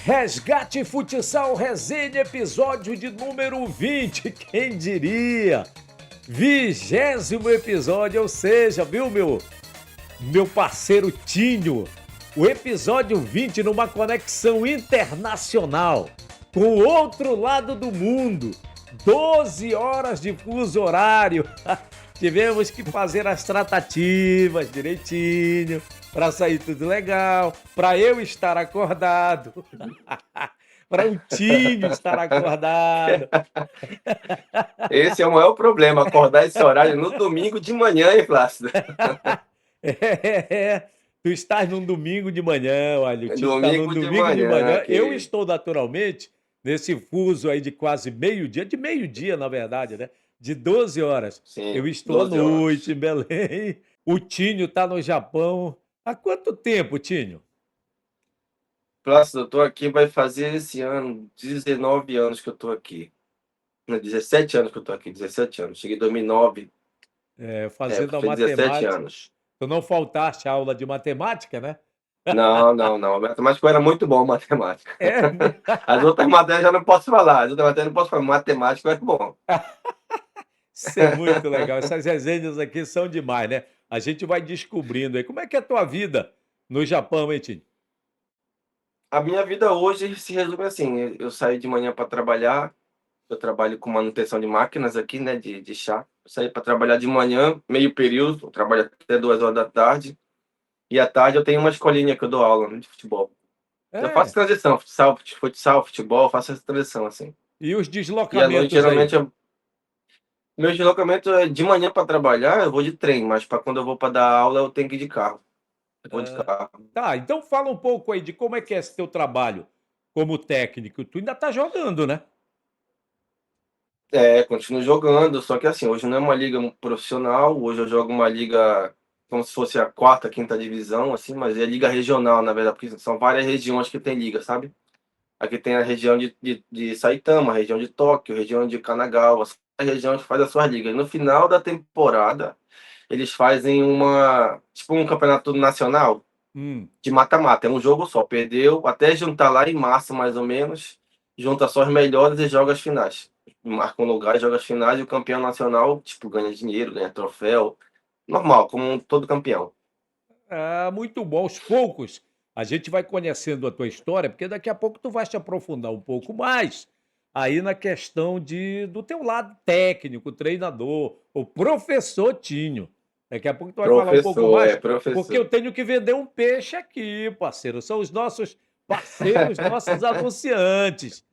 Resgate Futsal Resenha, episódio de número 20, quem diria? 20º episódio, ou seja, viu, meu parceiro Tinho? O episódio 20 numa conexão internacional com o outro lado do mundo. 12 horas de fuso horário. Tivemos que fazer as tratativas direitinho para sair tudo legal, para eu estar acordado, para o Tinho estar acordado. Esse é o maior problema, acordar esse horário no domingo de manhã, hein, Plácido? Tu estás num domingo de manhã, olha, o Tinho está num Domingo de domingo de manhã, manhã. Eu querido. estou naturalmente nesse fuso aí de quase meio-dia, de meio-dia na verdade, né? De 12 horas. Sim, Eu estou à 12 noite em horas. Belém. O Tinho está no Japão. Há quanto tempo, Tinho? Plácido, eu tô aqui, vai fazer esse ano 19 anos que eu tô aqui. Não, 17 anos que eu tô aqui, 17 anos. Cheguei em 2009, Fazendo a foi 17 matemática. anos. Tu não faltaste a aula de matemática, né? Não, não, não. Matemática eu era muito bom, matemática. É, As outras matérias já não posso falar. As outras matérias não posso falar. Matemática eu era bom. isso é muito legal. Essas resenhas aqui são demais, né? A gente vai descobrindo aí. Como é que é a tua vida no Japão, hein, Tinho? A minha vida hoje se resume assim: eu saí de manhã para trabalhar. Eu trabalho com manutenção de máquinas aqui, né, de chá. Eu saí para trabalhar de manhã, meio período, eu trabalho até 2 horas da tarde. E à tarde eu tenho uma escolinha que eu dou aula, né, de futebol. Eu faço É. transição, futsal, futebol, eu faço essa transição, assim. E os E à noite, deslocamentos aí? geralmente, meu deslocamento é de manhã para trabalhar, eu vou de trem, mas para quando eu vou para dar aula, eu tenho que ir de carro. Eu vou de carro. Tá, então fala um pouco aí de como é que é esse teu trabalho como técnico. Tu ainda tá jogando, né? É, continuo jogando, só que assim, hoje não é uma liga profissional, hoje eu jogo uma liga como se fosse a quarta, quinta divisão, assim, mas é liga regional, na verdade, porque são várias regiões que tem liga, sabe? Aqui tem a região de Saitama, a região de Tóquio, a região de Kanagawa, a região que faz as suas ligas. No final da temporada, eles fazem tipo um campeonato nacional Hum. de mata-mata, é um jogo só, perdeu, até juntar lá em março, mais ou menos, junta só os melhores e joga as finais. Marca um lugar, joga as finais e o campeão nacional, tipo, ganha dinheiro, ganha troféu, normal, como todo campeão. Ah, muito bom. Aos poucos, a gente vai conhecendo a tua história, porque daqui a pouco tu vais te aprofundar um pouco mais aí na questão do teu lado técnico, treinador, o professor Tinho. Daqui a pouco tu vai falar um pouco Professor, mais, porque eu professor. tenho que vender um peixe aqui, parceiro. São os nossos parceiros, nossos anunciantes.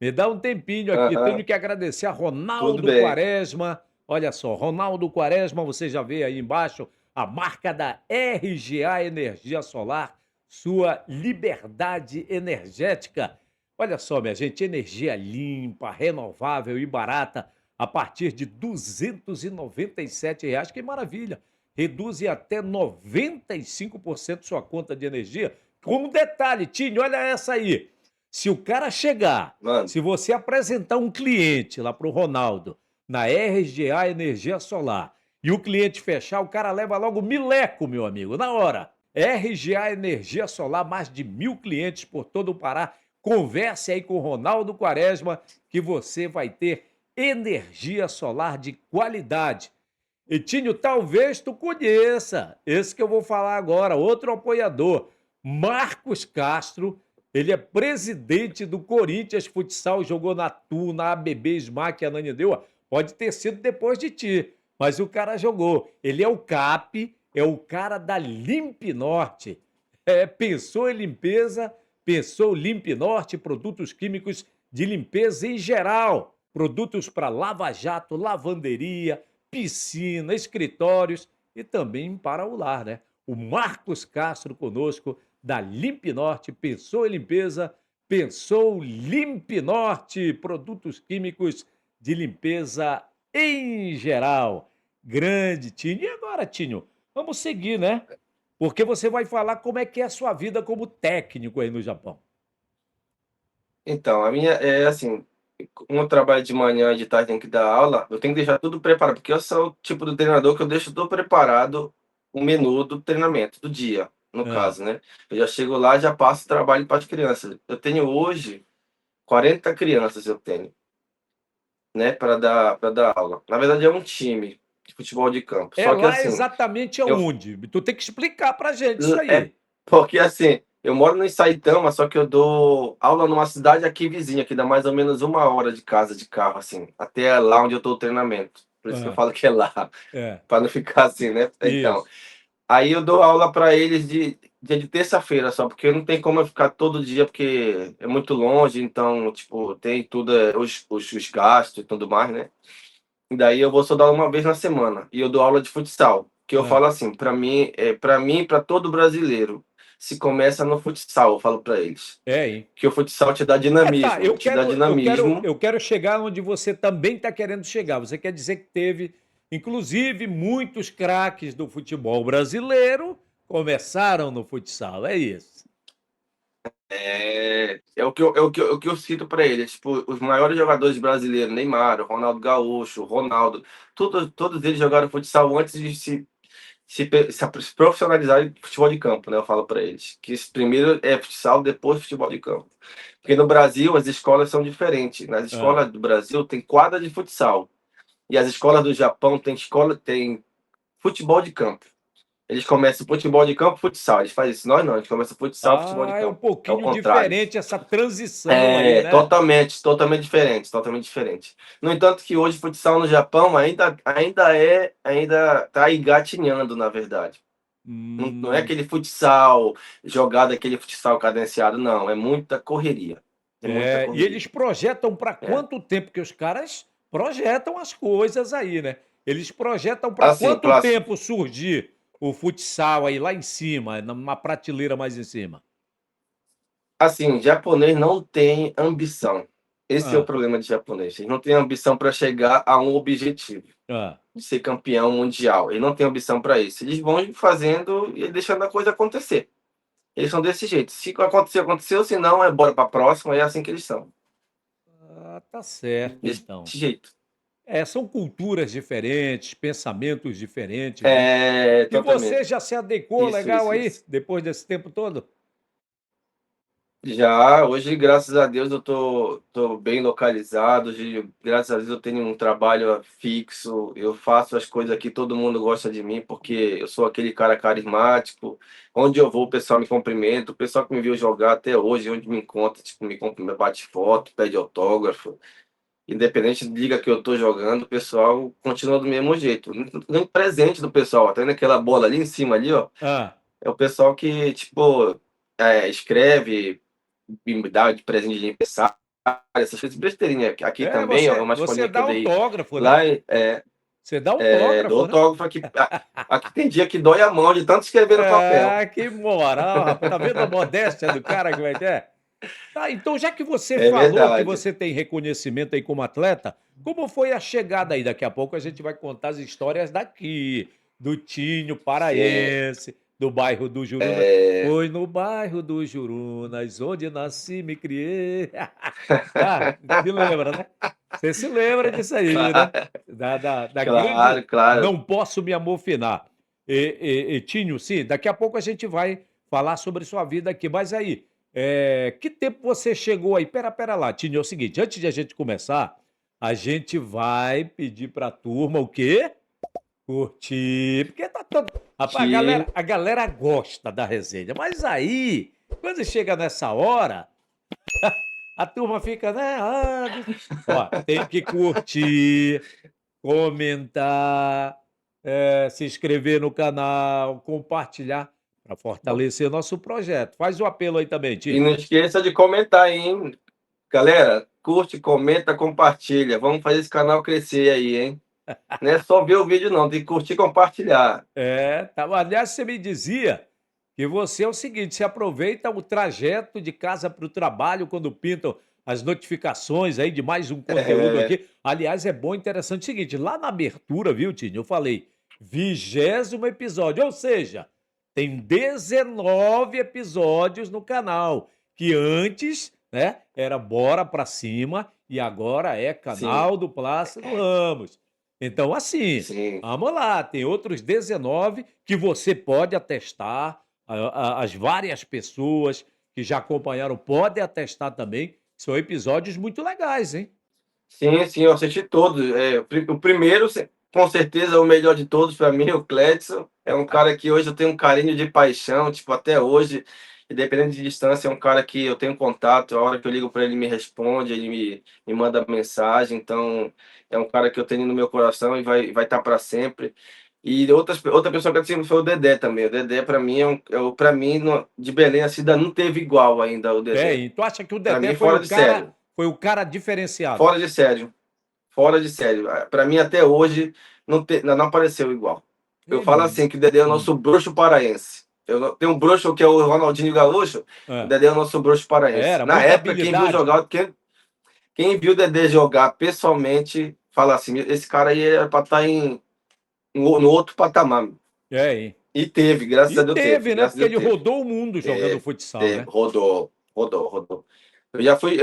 Me dá um tempinho aqui. Aham, Tenho que agradecer a tudo Ronaldo bem. Quaresma. Olha só, Ronaldo Quaresma, você já vê aí embaixo a marca da RGA Energia Solar, sua liberdade energética. Olha só, minha gente, energia limpa, renovável e barata a partir de R$ 297. Que maravilha! Reduz em até 95% sua conta de energia. Com um detalhe, Tinho, olha essa aí. Se o cara chegar, Mano, se você apresentar um cliente lá para o Ronaldo na RGA Energia Solar e o cliente fechar, o cara leva logo mileco, meu amigo, na hora. RGA Energia Solar, mais de 1.000 clientes por todo o Pará. Converse aí com o Ronaldo Quaresma que você vai ter energia solar de qualidade. E Tinho, talvez tu conheça esse que eu vou falar agora, outro apoiador, Marcos Castro. Ele é presidente do Corinthians Futsal, jogou na Tu, na ABB Smack, a Nanindeua. Pode ter sido depois de ti, mas o cara jogou. Ele é o CAP, é o cara da Limp Norte. Pensou em limpeza, pensou Limp Norte, produtos químicos de limpeza em geral. Produtos para lava-jato, lavanderia, piscina, escritórios e também para o lar, né? O Marcos Castro conosco, da Limp Norte, pensou em limpeza, pensou Limp Norte, produtos químicos de limpeza em geral. Grande, Tinho. E agora, Tinho? Vamos seguir, né? Porque você vai falar como é que é a sua vida como técnico aí no Japão. então, a minha é assim, como eu trabalho de manhã e de tarde tenho que dar aula, eu tenho que deixar tudo preparado, porque eu sou o tipo do treinador que eu deixo tudo preparado, o menu do treinamento do dia. no Ah, caso, né? Eu já chego lá e já passo trabalho para as crianças. Eu tenho hoje 40 crianças, eu tenho, né, para dar aula. Na verdade, é um time de futebol de campo. é Só que lá assim, exatamente eu aonde? Tu tem que explicar pra gente isso é aí. porque assim, eu moro no Saitama, só que eu dou aula numa cidade aqui vizinha, que dá mais ou menos 1 hora de casa de carro, assim, até lá onde eu tô o treinamento. Por isso que eu Ah, falo que é lá, é, para não ficar assim, né? Então, isso. aí eu dou aula para eles de dia de terça-feira só, porque não tem como eu ficar todo dia, porque é muito longe, então, tipo, tem tudo, os gastos e tudo mais, né? E daí eu vou só dar uma vez na semana. E eu dou aula de futsal, que eu Ah, falo assim, para mim, para todo brasileiro, se começa no futsal, eu falo para eles. é, hein? Que o futsal te dá Tá, dinamismo, te dá dinamismo. eu quero chegar onde você também está querendo chegar. Você quer dizer que teve, inclusive, muitos craques do futebol brasileiro começaram no futsal, é isso. É o que eu cito para eles, tipo, os maiores jogadores brasileiros, Neymar, Ronaldo Gaúcho, Ronaldo, todos eles jogaram futsal antes de se profissionalizar em futebol de campo, né? Eu falo para eles que primeiro é futsal, depois futebol de campo. Porque no Brasil as escolas são diferentes. Nas Ah. escolas do Brasil tem quadra de futsal e as escolas do Japão tem futebol de campo. Eles começam futebol de campo, futsal. Eles fazem isso. Nós não, a gente começa futsal, futebol de Ah, é um campo. É o pouquinho contrário. diferente essa transição aí, É né? totalmente, totalmente diferente, totalmente diferente. No entanto, que hoje futsal no Japão ainda tá engatinhando, na verdade. Não é Hum, aquele futsal jogado, aquele futsal cadenciado, não. É muita correria. É muita é, e correria. eles projetam para É. quanto tempo que os caras projetam as coisas aí, né? Eles projetam para Assim, quanto tempo surgir o futsal aí lá em cima, numa prateleira mais em cima? assim, japonês não tem ambição. Esse é o Ah, problema de japonês. Eles não têm ambição para chegar a um objetivo, ah. de ser campeão mundial. Eles não têm ambição para isso. Eles vão fazendo e deixando a coisa acontecer. Eles são desse jeito. Se acontecer, aconteceu. Se não, é bora para a próxima. É assim que eles são. Ah, tá certo, Desse então. jeito. É, são culturas diferentes, pensamentos diferentes, né? É, E você totalmente. já se adequou Isso, legal isso, aí, isso. depois desse tempo todo? Já, hoje, graças a Deus, eu tô bem localizado. Hoje, graças a Deus, eu tenho um trabalho fixo. Eu faço as coisas que todo mundo gosta de mim, porque eu sou aquele cara carismático. Onde eu vou, o pessoal me cumprimenta. O pessoal que me viu jogar até hoje, onde me encontra, tipo, me cumprimenta, bate foto, pede autógrafo. Independente da liga que eu tô jogando, o pessoal continua do mesmo jeito. Nem presente do pessoal, até naquela bola ali em cima ali, ó. Ah, É o pessoal que, tipo, escreve, me dá de presente de aniversário, essas coisas besteirinha. Aqui é, também, ó, é uma você escolinha que dá eu dei autógrafo, né? lá, Você dá do autógrafo, né? autógrafo aqui. Aqui tem dia que dói a mão de tanto escrever no papel. Ah, que moral, rapaz. Tá vendo a modéstia do cara, como é que é? Tá, então já que você É falou que verdade. você tem reconhecimento aí como atleta, como foi a chegada aí? Daqui a pouco a gente vai contar as histórias daqui, do Tinho Sim. paraense, do bairro do Juruna. É, Foi no bairro do Jurunas, onde nasci e me criei. Ah, se lembra, né? Você se lembra disso aí, né? claro, Da grande claro, claro. Não Posso Me Amofinar. Tinho, sim, daqui a pouco a gente vai falar sobre sua vida aqui. Mas aí, que tempo você chegou aí? Pera lá, Tinho, é o seguinte, antes de a gente começar, a gente vai pedir pra turma o quê? Curtir, porque tá todo... Rapaz, Ti, a galera gosta da resenha, mas aí, quando chega nessa hora, a turma fica, né? Ó, tem que curtir, comentar, se inscrever no canal, compartilhar para fortalecer nosso projeto. Faz o apelo aí também, e Tinho. não esqueça de comentar aí, hein? Galera, curte, comenta, compartilha. Vamos fazer esse canal crescer aí, hein? Não é só ver o vídeo, não. Tem que curtir e compartilhar. É, tá. Aliás, você me dizia que você é o seguinte: você aproveita o trajeto de casa para o trabalho quando pintam as notificações aí de mais um conteúdo É, aqui. Aliás, é bom e interessante o seguinte: lá na abertura, viu, Tinho? Eu falei 20º episódio, ou seja, tem 19 episódios no canal, que antes, né, era Bora Pra Cima e agora é sim, canal do Plácido Ramos. Então, assim. sim. Vamos lá, tem outros 19 que você pode atestar as várias pessoas que já acompanharam podem atestar também. São episódios muito legais, hein? Sim, sim, eu assisti todos. O primeiro, com certeza, é o melhor de todos para mim, o Cledson. É um cara que hoje eu tenho um carinho de paixão, tipo, até hoje, independente de distância, é um cara que eu tenho contato. A hora que eu ligo para ele, me responde, ele me manda mensagem. Então, é um cara que eu tenho no meu coração e vai estar para sempre. E outra pessoa que eu tive foi o Dedé também. O Dedé, para mim, para mim, de Belém, a cidade não teve igual ainda o Dedé. E tu acha que o Para Dedé mim, fora de sério. foi o cara diferenciado? Fora de sério. Fora de série. Para mim, até hoje, não apareceu igual. Eu É falo mesmo. assim, que o Dedé é o Hum. nosso bruxo paraense. Tem um bruxo que é o Ronaldinho Gaúcho, o É. Dedé é o nosso bruxo paraense. Era Na muita época, quem viu habilidade. jogar, quem viu o Dedé jogar pessoalmente, fala assim, esse cara aí era para estar no outro patamar. É, E teve, graças e a Deus teve, teve, né? graças a Porque Deus ele teve. rodou o mundo jogando Teve, futsal, teve, né? rodou. Eu já fui,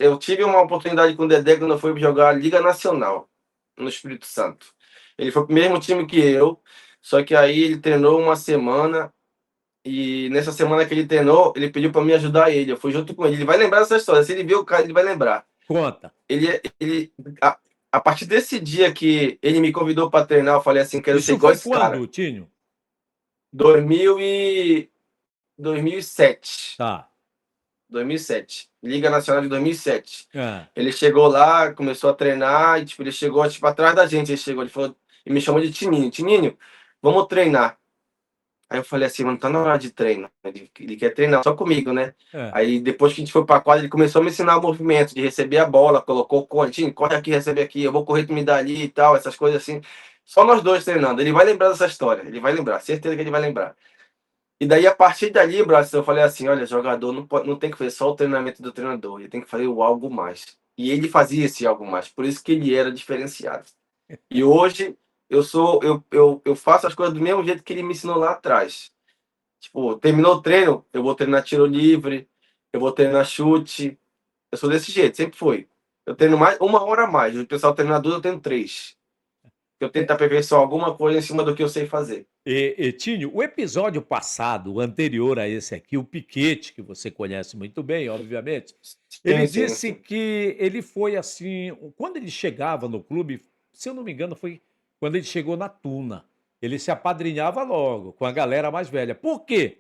eu tive uma oportunidade com o Dedé quando eu fui jogar a Liga Nacional, no Espírito Santo. Ele foi pro mesmo time que eu, só que aí ele treinou uma semana e nessa semana que ele treinou, ele pediu para me ajudar ele. Eu fui junto com ele. Ele vai lembrar dessa história. Se ele ver o cara, ele vai lembrar. Conta. Ele a, a partir desse dia que ele me convidou para treinar, eu falei assim, quero ser Isso igual foi esse cara. quando, Tinho? 2000 e 2007. Tá. 2007. Liga Nacional de 2007. É. Ele chegou lá, começou a treinar, e tipo, ele chegou tipo, atrás da gente. Ele chegou, ele falou, e me chamou de Tininho. Tininho, vamos treinar. Aí eu falei assim, mano, tá na hora de treino. Ele quer treinar só comigo, né? É. Aí depois que a gente foi pra quadra, ele começou a me ensinar o movimento de receber a bola, colocou o continho, corre aqui, recebe aqui, eu vou correr, tu me dá ali e tal, essas coisas assim. Só nós dois treinando. Ele vai lembrar dessa história, ele vai lembrar, certeza que ele vai lembrar. E daí, a partir dali, Braço, eu falei assim: olha, jogador não tem que fazer só o treinamento do treinador, ele tem que fazer o algo mais. E ele fazia esse algo mais, por isso que ele era diferenciado. E hoje eu faço as coisas do mesmo jeito que ele me ensinou lá atrás. Tipo, terminou o treino, eu vou treinar tiro livre, eu vou treinar chute. Eu sou desse jeito, sempre fui. Eu treino mais, 1 hora a mais. O pessoal treina duas, eu treino 3. Eu tento É. aperfeiçoar alguma coisa em cima do que eu sei fazer. Tinho, o episódio passado, o anterior a esse aqui, o Piquete, que você conhece muito bem, obviamente, ele Sim, sim, disse sim. que ele foi assim, quando ele chegava no clube, se eu não me engano, foi quando ele chegou na Tuna. Ele se apadrinhava logo com a galera mais velha. Por quê?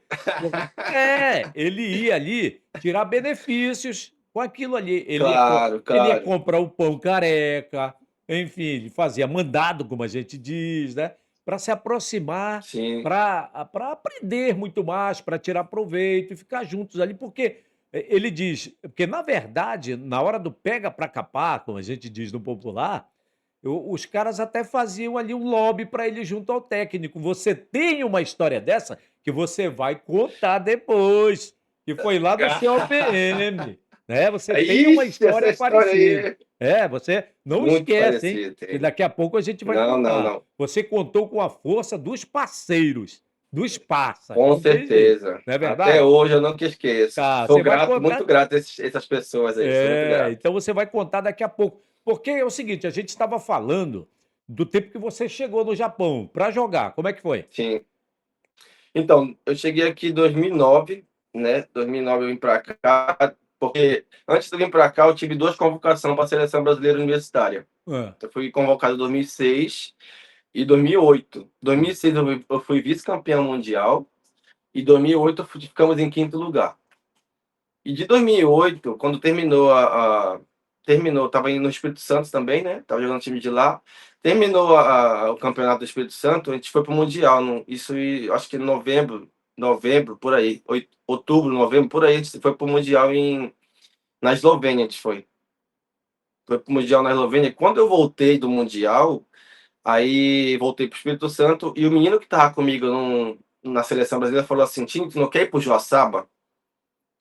Ele ia ali tirar benefícios com aquilo ali. Claro, Ele ia claro. comprar o pão careca, enfim, ele fazia mandado, como a gente diz, né? Para se aproximar, Sim. para aprender muito mais, para tirar proveito e ficar juntos ali, porque ele diz, porque na verdade, na hora do pega para capar, como a gente diz no popular, os caras até faziam ali um lobby para ele junto ao técnico. Você tem uma história dessa que você vai contar depois, que foi lá no COPM, né? Você tem uma Ixi, essa história história aí parecida. é você não muito esquece, hein? parecida, Que tem. daqui a pouco a gente vai Não, não, contar. não. Você contou com a força dos parceiros, dos parceiros, Com não tem jeito, certeza. não é Até verdade? hoje eu nunca esqueço. Tá, Sou você vai grato, muito contar. grato a essas pessoas aí, sou muito grato. Então você vai contar daqui a pouco. Porque é o seguinte, a gente estava falando do tempo que você chegou no Japão para jogar. Como é que foi? Sim. Então, eu cheguei aqui em 2009, né? 2009 eu vim para cá, porque antes de eu vir para cá eu tive 2 convocações para a seleção brasileira universitária. Hã. Eu fui convocado em 2006 e 2008. Hum. 2006 eu fui vice-campeão mundial e 2008 ficamos em 5º lugar. E de 2008, quando terminou, estava indo no Espírito Santo também, né? Tava jogando time de lá. Terminou o campeonato do Espírito Santo, a gente foi pro Mundial. Isso, acho que em novembro, por aí. Outubro, novembro, por aí. A gente foi pro Mundial na Eslovênia, a gente foi. Foi pro Mundial na Eslovênia. Quando eu voltei do Mundial, aí voltei pro Espírito Santo e o menino que tava comigo na seleção brasileira falou assim: Tim, tu não quer ir pro Joaçaba?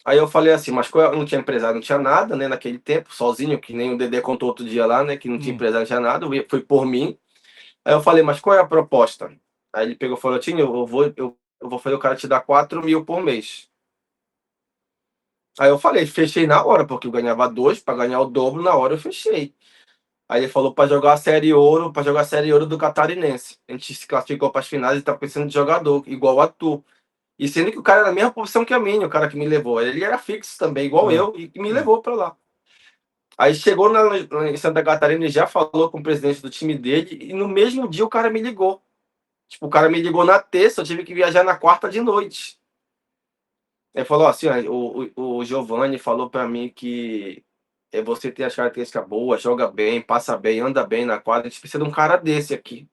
Aí eu falei assim, mas eu não tinha empresário, não tinha nada, né, naquele tempo, sozinho, que nem o Dedé contou outro dia lá, né, que não tinha Hum. empresário, não tinha nada, foi por mim. Aí eu falei, mas qual é a proposta? Aí ele pegou e falou, Tinho, eu vou fazer o cara te dar 4.000 por mês. Aí eu falei, fechei na hora, porque eu ganhava 2, para ganhar o dobro na hora eu fechei. Aí ele falou para jogar a Série Ouro do Catarinense. A gente se classificou para as finais e tá precisando de jogador, igual a tu. E sendo que o cara era a mesma posição que a minha, o cara que me levou. Ele era fixo também, igual Ah, eu, e me levou pra lá. Aí chegou em Santa Catarina e já falou com o presidente do time dele, e no mesmo dia o cara me ligou. Tipo, o cara me ligou na terça, eu tive que viajar na quarta de noite. Ele falou assim, ó, o Giovanni falou pra mim que você tem as características boas, joga bem, passa bem, anda bem na quadra, a gente precisa de um cara desse aqui.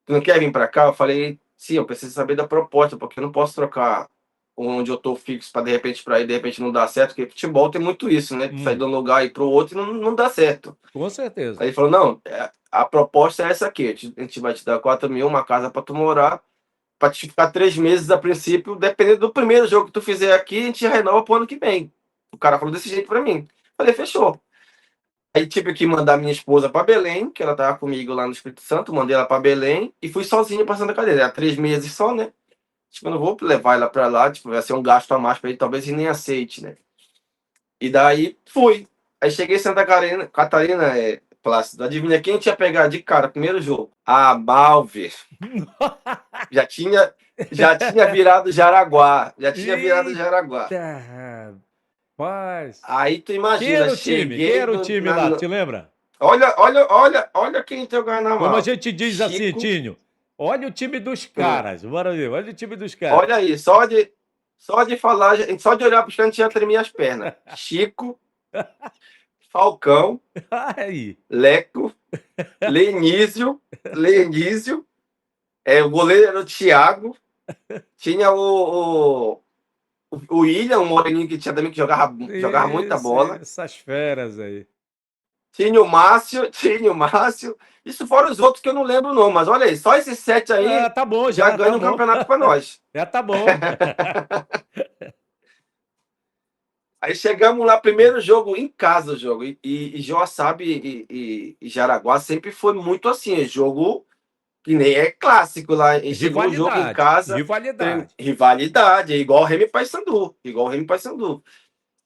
Tu não quer vir pra cá? Eu falei, sim, eu preciso saber da proposta, porque eu não posso trocar onde eu tô fixo pra de repente pra ir, de repente não dar certo, porque futebol tem muito isso, né? Sair de um lugar e ir pro outro e não dá certo. com certeza. Aí ele falou, não, a proposta é essa aqui, a gente vai te dar 4 mil, uma casa pra tu morar, pra te ficar 3 meses a princípio, dependendo do primeiro jogo que tu fizer aqui, a gente renova pro ano que vem. O cara falou desse jeito pra mim. Falei, fechou. Aí tive que mandar minha esposa para Belém, que ela tava comigo lá no Espírito Santo, mandei ela para Belém e fui sozinho para Santa Catarina. Era 3 meses só, né? Tipo, eu não vou levar ela para lá, tipo, vai ser um gasto a mais para ele, talvez ele nem aceite, né? E daí fui. Aí cheguei em Santa Catarina, Plácido. Adivinha quem tinha pegado de cara, primeiro jogo? A Malver. Já tinha, já tinha virado Jaraguá. Já tinha virado Jaraguá. Eita, rapaz. Aí tu Quem imagina, era o time? Quem cheguei era o time lá? Te lembra? olha quem jogava na Como a Malver. gente diz assim, Chico. Tinho, olha o time dos Hum. caras. Bora ver, olha o time dos caras. Olha aí, só de falar, só de olhar para os cantos já tremia as pernas. Chico, Falcão, Aí. Leco, Lenísio, o goleiro era o Thiago, tinha o William, um moreninho que tinha também que jogava muita Isso, bola. essas feras aí. Tinha o Márcio. Isso fora os outros que eu não lembro não, mas olha aí, só esses 7 Ah, aí tá bom já já, tá ganham um bom. campeonato para nós. Já tá bom. Aí chegamos lá, primeiro jogo em casa, o jogo. E Joaçaba e Jaraguá sempre foi muito assim, jogo que nem é clássico lá. E chegou o jogo em Rivalidade, casa, rivalidade. rivalidade, é igual Remy e Paysandu, igual Remy e Paysandu.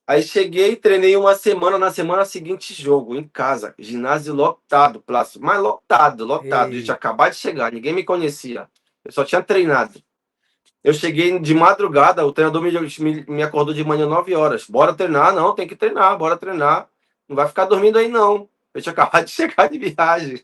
Aí cheguei, treinei uma semana, na semana seguinte jogo, em casa, ginásio lotado, Plácido, mas lotado, lotado. A gente Ei, acabava de chegar, ninguém me conhecia. Eu só tinha treinado. Eu cheguei de madrugada, o treinador me acordou de manhã 9 horas. Bora treinar? Não, tem que treinar, bora treinar. Não vai ficar dormindo aí, não. Eu tinha acabado de chegar de viagem.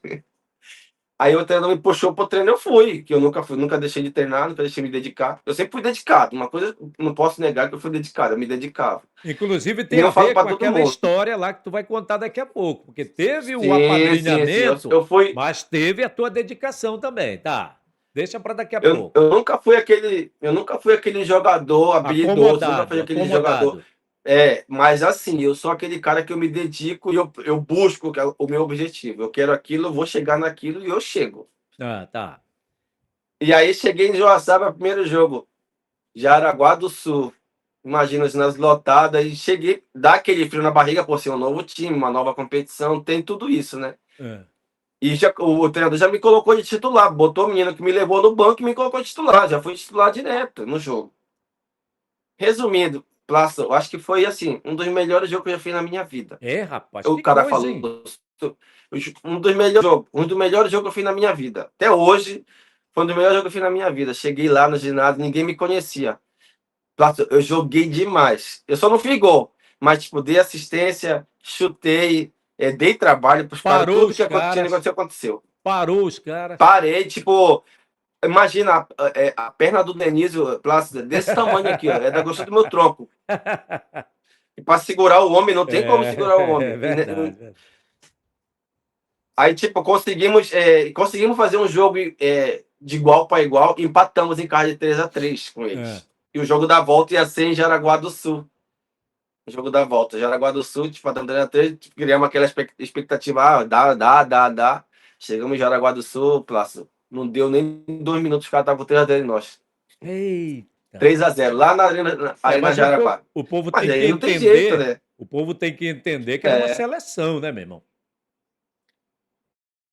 Aí o treinador me puxou pro treino, eu fui, que eu nunca fui, nunca deixei de treinar, nunca deixei de me dedicar. Eu sempre fui dedicado. Uma coisa, não posso negar que eu fui dedicado, eu me dedicava. inclusive E tem a eu falo ver para com todo aquela mundo. história lá que tu vai contar daqui a pouco, porque teve o Sim, sim, sim. Eu, apadrinhamento, eu fui. mas teve a tua dedicação também, tá? Deixa para daqui a Eu, pouco. eu nunca fui aquele jogador habilidoso, nunca fui Acomodado, aquele jogador. acomodado. Mas assim, eu sou aquele cara que eu me dedico e eu busco o meu objetivo. Eu quero aquilo, eu vou chegar naquilo e eu chego. Ah, tá. E aí cheguei em Joaçaba, primeiro jogo, Jaraguá do Sul. Imagina as ginásio lotadas e cheguei, dá aquele frio na barriga por ser um novo time, uma nova competição, tem tudo isso, né? É. E o treinador já me colocou de titular, botou o menino que me levou no banco e me colocou de titular, já fui titular direto no jogo. Resumindo, Plaça, eu acho que foi assim, um dos melhores jogos que eu já fiz na minha vida. É, rapaz, O que cara coisa, falou, hein? um dos melhores jogos que eu fiz na minha vida. Até hoje, foi um dos melhores jogos que eu fiz na minha vida. Cheguei lá no ginásio, ninguém me conhecia. Plaça, eu joguei demais. Eu só não fiz gol, mas tipo, dei assistência, chutei, dei trabalho pros caras, Parou tudo os que tinha caras, acontecido, aconteceu. parou os caras. Parei, tipo, imagina a perna do Denísio, Plácida, desse tamanho aqui, ó, é da grossura do meu tronco. E para segurar o homem, não tem como segurar o É homem. verdade, verdade. Aí, tipo, conseguimos fazer um jogo de igual para igual, empatamos em casa de 3-3 com É. eles. E o jogo da volta ia ser em Jaraguá do Sul. O jogo da volta, Jaraguá do Sul, tipo, 3-3, criamos aquela expectativa, dá. Chegamos em Jaraguá do Sul, Plácido. Não deu nem 2 minutos, os caras estavam com 3-0 em nós. Eita. 3-0, lá na Arena Mas o povo, Jaraguá. o povo Mas tem que aí não tem jeito, entender, né? o povo tem que entender que era uma É. seleção, né, meu irmão?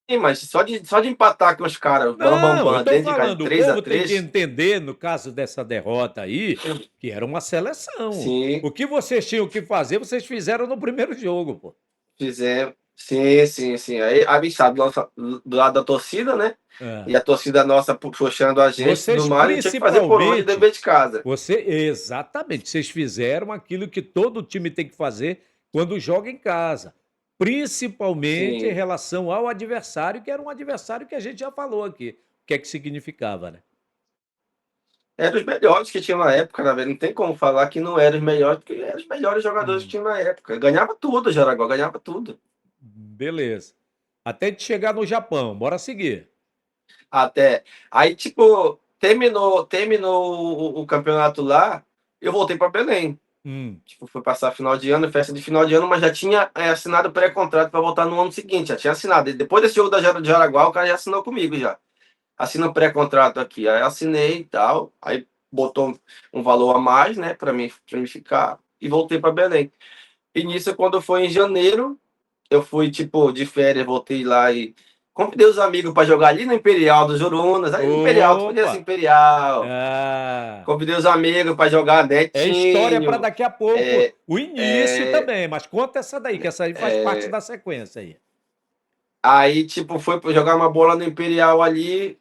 Sim, mas só de empatar com os caras, bam, bam, Não, eu bam, tô dentro de casa de falando, o três a povo tem que três entender, no caso dessa derrota aí, que era uma seleção. sim, O que vocês tinham que fazer, vocês fizeram no primeiro jogo, pô. fizemos. Sim, sim, sim. Aí a gente tá do lado da torcida, né? É. E a torcida nossa puxando a gente e tudo Vocês mais, a gente tinha que fazer por onde o principalmente, dever de casa. exatamente, vocês fizeram aquilo que todo time tem que fazer quando joga em casa, principalmente em Sim. relação ao adversário, que era um adversário que a gente já falou aqui, o que é que significava, né? Eram os melhores que tinham na época, na verdade. Não tem como falar que não eram os melhores, porque eram os melhores jogadores que Hum, tinham na época. Ganhava tudo, Jaraguá, ganhava tudo. beleza. Até de chegar no Japão, bora seguir. Até. Aí, tipo, terminou o campeonato lá, eu voltei para Belém. Hum, Tipo, fui passar final de ano, festa de final de ano, mas já tinha assinado pré-contrato para voltar no ano seguinte. Já tinha assinado. Depois desse jogo de Jaraguá, o cara já assinou comigo já. Assina um pré-contrato aqui. Aí eu assinei e tal. Aí botou um valor a mais, né, para mim ficar. E voltei para Belém. E nisso, quando foi em janeiro, eu fui, tipo, de férias, voltei lá e convidei os amigos para jogar ali no Imperial dos Jurunas. Aí, Imperial, tu conhece opa! Imperial? Ah, Convidei os amigos para jogar é história para Netinho. daqui a pouco, É, o início é, também, mas conta essa daí, que essa aí faz parte é, da sequência aí. aí, tipo, foi pra jogar uma bola no Imperial ali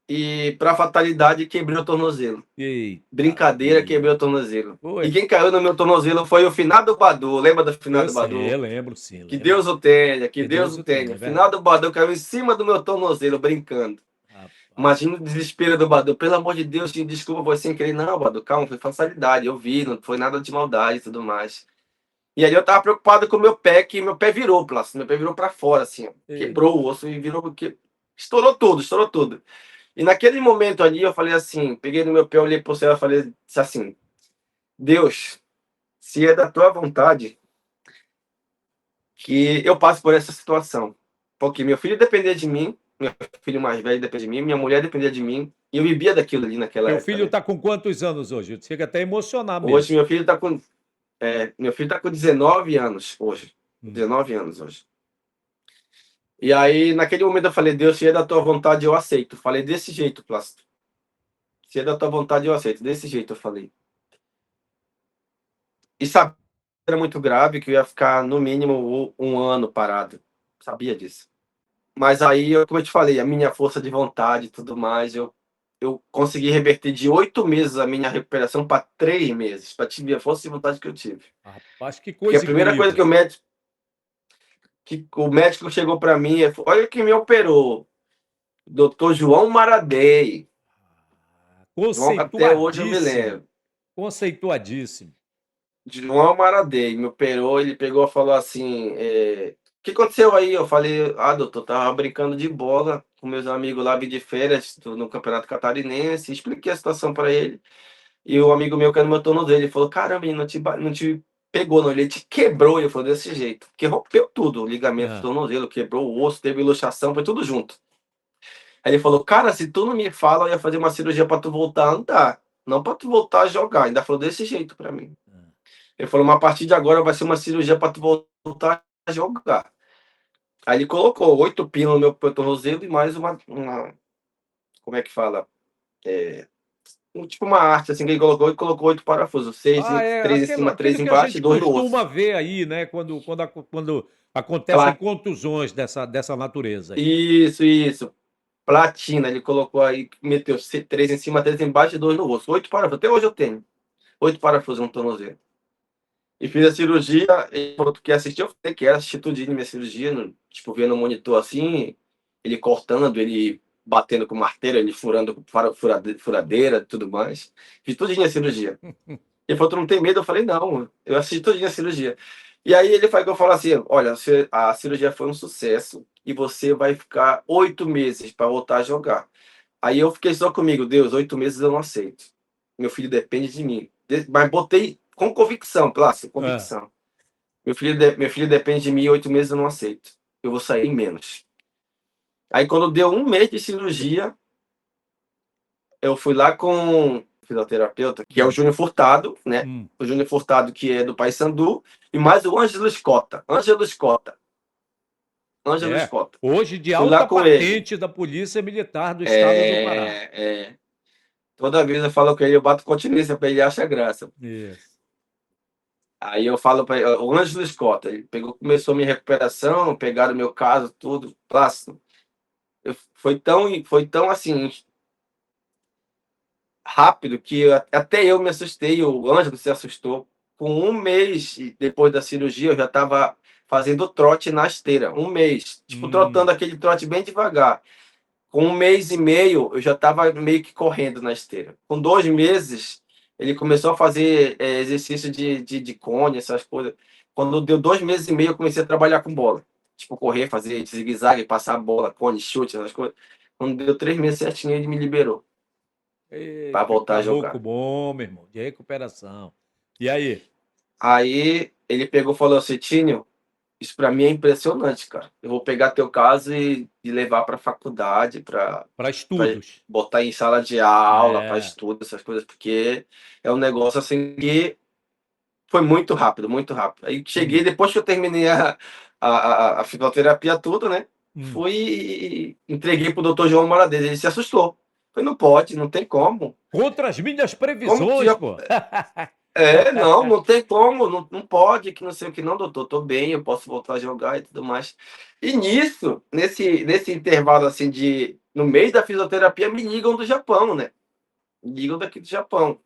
e, pra fatalidade, quebrei o tornozelo. Eita Brincadeira, quebrei vida. o tornozelo. E Foi. quem caiu no meu tornozelo foi o finado Badu. Lembra do Eu finado sei, Badu? eu lembro sim, Que lembro. Deus o tenha, que Que Deus Deus o o tenha, tenha. é O finado verdade. Badu caiu em cima do meu tornozelo, brincando. Rapaz. Imagina o desespero do Badu. Pelo amor de Deus, desculpa, foi sem querer. Não, Badu, calma, foi fatalidade. Eu vi, não foi nada de maldade e tudo mais. E aí eu tava preocupado com o meu pé, que meu pé virou, Plácido. Meu pé virou pra fora, assim, ó. Eita. Quebrou o osso e virou porque estourou tudo, estourou tudo. E naquele momento ali eu falei assim, peguei no meu pé, olhei pro céu e falei assim: Deus, se é da tua vontade que eu passe por essa situação. Porque meu filho dependia de mim, meu filho mais velho dependia de mim, minha mulher dependia de mim, e eu vivia daquilo ali naquela Teu época, filho né? tá com quantos anos hoje? Chega até a emocionar Hoje mesmo. meu filho tá com 19 anos hoje. Hum. 19 anos hoje. E aí, naquele momento, eu falei: Deus, se é da tua vontade, eu aceito. Falei desse jeito, Plácido. Se é da tua vontade, eu aceito. Desse jeito, eu falei. E sabia que era muito grave, que eu ia ficar no mínimo um ano parado. Sabia disso. Mas aí, como eu te falei, a minha força de vontade e tudo mais, eu consegui reverter de 8 meses a minha recuperação para 3 meses, para te ver a força de vontade que eu tive. Rapaz, que Porque a coisa primeira coisa incrível. que o médico chegou para mim, olha quem me operou, doutor João Maradei. João, até hoje eu me Conceituadíssimo. lembro. Conceituadíssimo. João Maradei me operou, ele pegou e falou assim: o que aconteceu aí? Eu falei: ah, doutor, tava brincando de bola com meus amigos lá, vim de férias no Campeonato Catarinense, expliquei a situação para ele. E o amigo meu que era no meu tornozelo, ele falou: caramba, ele não te pegou, não, ele te quebrou. E eu falei: desse jeito, porque rompeu tudo, o ligamento do Ah, tornozelo, quebrou o osso, teve luxação, foi tudo junto. Aí ele falou: cara, se tu não me fala, eu ia fazer uma cirurgia para tu voltar a andar, não para tu voltar a jogar. Ainda falou desse jeito para mim. ah. Ele falou: mas a partir de agora vai ser uma cirurgia para tu voltar a jogar. Aí ele colocou 8 pinos no meu tornozelo e mais como é que fala? É, tipo uma arte assim que ele colocou e colocou 8 parafusos, Ah, é três em cima, três aquilo que a embaixo e gente dois no osso. costuma ver aí, né, quando acontecem Pla- contusões dessa natureza aí. Isso. Platina, ele colocou aí, meteu 3 em cima, 3 embaixo e 2 no osso. 8 parafusos. Até hoje eu tenho 8 parafusos no tornozelo. E fiz a cirurgia, ele falou: tu quer assistir? Eu falei que era assistir tudinho minha cirurgia, tipo, vendo o monitor assim, ele cortando, ele batendo com martelo, ele furando com furadeira e tudo mais. Fiz tudinho a cirurgia. Ele falou: tu não tem medo? Eu falei: não, eu assisti tudinho a cirurgia. E aí ele foi que eu falo assim: olha, a cirurgia foi um sucesso e você vai ficar 8 meses para voltar a jogar. Aí eu fiquei só comigo: Deus, 8 meses eu não aceito. Meu filho depende de mim. Mas botei com convicção, Plácido, Hã. convicção. Meu filho depende de mim, 8 meses eu não aceito. Eu vou sair em menos. Aí quando deu um mês de cirurgia, eu fui lá com o fisioterapeuta, que é o Hum, Júnior Furtado, né? hum. O Júnior Furtado, que é do Paysandu, e mais o Ângelo Escota. Ângelo Escota. Ângelo É, Escota. hoje de Fui lá alta com ele. patente da Polícia Militar do Estado do Pará. É. Toda vez eu falo com ele, eu bato continência para ele, acha graça. Isso. Aí eu falo para ele, o Ângelo Scott, ele pegou, começou a minha recuperação, pegaram o meu caso, tudo, plástico. Foi tão assim, rápido que até eu me assustei, o Ângelo se assustou. Com um mês depois da cirurgia, eu já estava fazendo trote na esteira. Um mês, tipo, trotando aquele trote bem devagar. Com um mês e meio, eu já estava meio que correndo na esteira. Com 2 meses, ele começou a fazer exercício de cone, essas coisas. Quando deu 2 meses e meio, eu comecei a trabalhar com bola. Tipo, correr, fazer zigue-zague, passar a bola, cone, chute, essas coisas. Quando deu 3 meses certinho, ele me liberou para Eita, voltar a caboclo jogar. bom, meu irmão, de recuperação. E aí? Aí ele pegou e falou assim: Tinho, isso para mim é impressionante, cara. Eu vou pegar teu caso e levar para faculdade, para Para estudos. botar em sala de aula, para É. estudo, essas coisas, porque é um negócio assim que foi muito rápido, muito rápido. Aí cheguei, Hum, depois que eu terminei a fisioterapia, tudo, né? hum. Fui e entreguei pro doutor João Maradez. Ele se assustou. Falei, não pode, não tem como. Contra as minhas Como que previsões, já pô. não, não tem como, não pode, que não sei o que não, doutor, tô bem, eu posso voltar a jogar e tudo mais. E nisso, nesse intervalo, assim, no meio da fisioterapia, me ligam do Japão, né, me ligam daqui do Japão.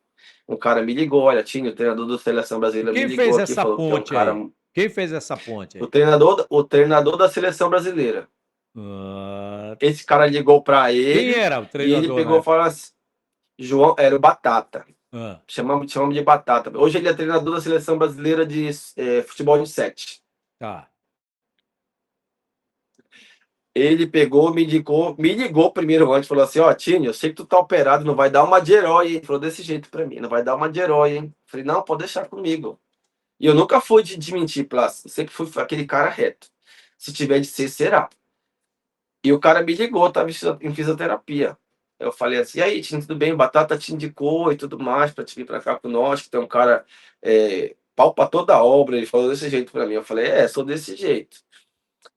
Um cara me ligou: "Olha, Tinha, o treinador da seleção E brasileira me quem ligou fez aqui, essa falou que tem um ponte cara, aí? Quem fez essa ponte o aí? treinador da seleção brasileira. Ah, Esse cara ligou para quem ele, era o e ele treinador na pegou e época? falou assim, João era o Batata, Ah, chamamos de Batata. Hoje ele é treinador da seleção brasileira de, futebol de 7. tá. Ele pegou, me ligou primeiro antes, falou assim: "Ó, Tini, eu sei que tu tá operado, não vai dar uma de herói, hein?" Falou desse jeito pra mim: "Não vai dar uma de herói, hein?" Falei: "Não, pode deixar comigo." E eu nunca fui de mentir, Plácido, eu sempre fui aquele cara reto. Se tiver de ser, será. E o cara me ligou, estava em fisioterapia. Eu falei assim: "E aí, Tini, tudo bem? O Batata te indicou e tudo mais pra te vir pra cá com nós, que tem um cara, pau pra toda a obra." Ele falou desse jeito pra mim. Eu falei: "É, sou desse jeito.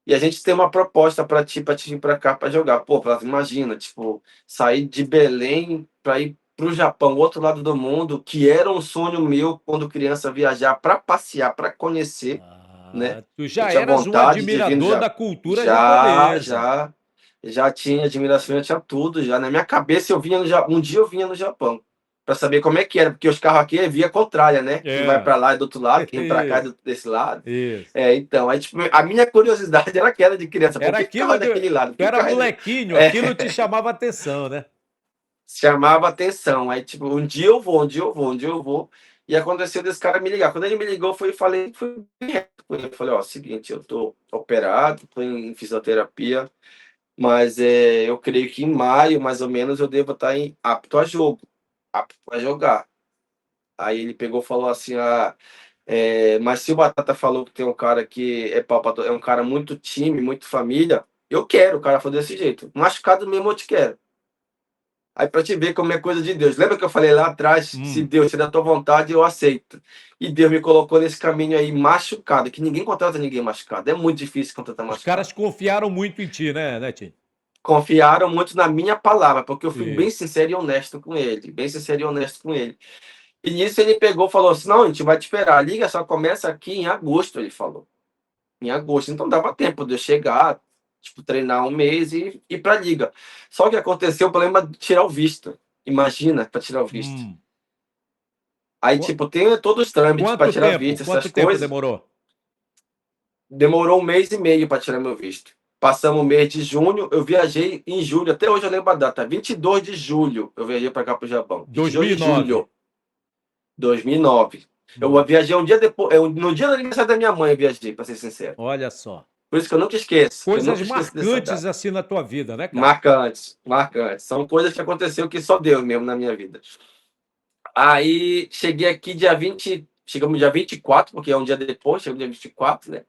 E a gente tem uma proposta para te vir para cá para jogar." Pô, imagina, tipo, sair de Belém para ir para o Japão, outro lado do mundo, que era um sonho meu quando criança viajar para passear, para conhecer, né? Ah, tu Eu já tinha eras um vontade de vir no admirador Japão. da cultura Já, japonesa. já, já tinha admiração, eu tinha tudo já. Na minha cabeça eu vinha no Japão, um dia eu vinha no Japão, para saber como é que era, porque os carros aqui é via contrária, né? Quem vai É, para lá é do outro lado, quem para cá é isso, desse lado. isso. Então, aí, tipo, a minha curiosidade era aquela de criança, por Era que que o carro é aquilo de. daquele lado? Por Tu que o era carro molequinho, é... aquilo te chamava atenção, né? chamava atenção. Aí, tipo, um dia eu vou, um dia eu vou, um dia eu vou. E aconteceu desse cara me ligar. Quando ele me ligou, fui reto com ele. Eu falei: "Ó, seguinte, eu tô operado, tô em fisioterapia, mas eu creio que em maio, mais ou menos, eu devo estar apto a jogo, apto a jogar." Aí ele pegou e falou assim: "Ah, mas se o Batata falou que tem um cara que é pau pra é um cara muito time, muito família, eu quero." O cara falou desse jeito: "Machucado mesmo eu te quero." Aí para te ver como é coisa de Deus. Lembra que eu falei lá atrás, se Hum. Deus, se é da tua vontade, eu aceito. E Deus me colocou nesse caminho aí machucado, que ninguém contrata ninguém machucado. É muito difícil contratar Os machucado. caras confiaram muito em ti, né, Tim? Confiaram muito na minha palavra, porque eu fui bem Isso. sincero e honesto com ele, bem sincero e honesto com ele. E nisso ele pegou e falou assim: "Não, a gente vai te esperar. A liga só começa aqui em agosto", ele falou. Em agosto, então dava tempo de eu chegar, tipo, treinar um mês e ir para a liga. Só que aconteceu o problema de tirar o visto. Imagina, para tirar o visto. Hum. Aí, Qu- tipo, tem todos os trâmites para Quanto tirar tempo? visto, essas Quanto tempo coisas. demorou? Demorou um mês e meio para tirar meu visto. Passamos o mês de junho, eu viajei em julho, até hoje eu lembro a data, 22 de julho eu viajei para cá para o Japão. 22 de 2009. julho, 2009. Eu Hum. viajei um dia depois, no dia do aniversário da minha mãe eu viajei, para ser sincero. Olha só. Por isso que eu nunca esqueço, eu Coisas nunca esqueço dessa marcantes data. assim na tua vida, né, cara? Marcantes, marcantes. São coisas que aconteceu que só Deus mesmo na minha vida. Aí cheguei aqui dia 20, chegamos dia 24, porque é um dia depois, chegamos dia 24, né?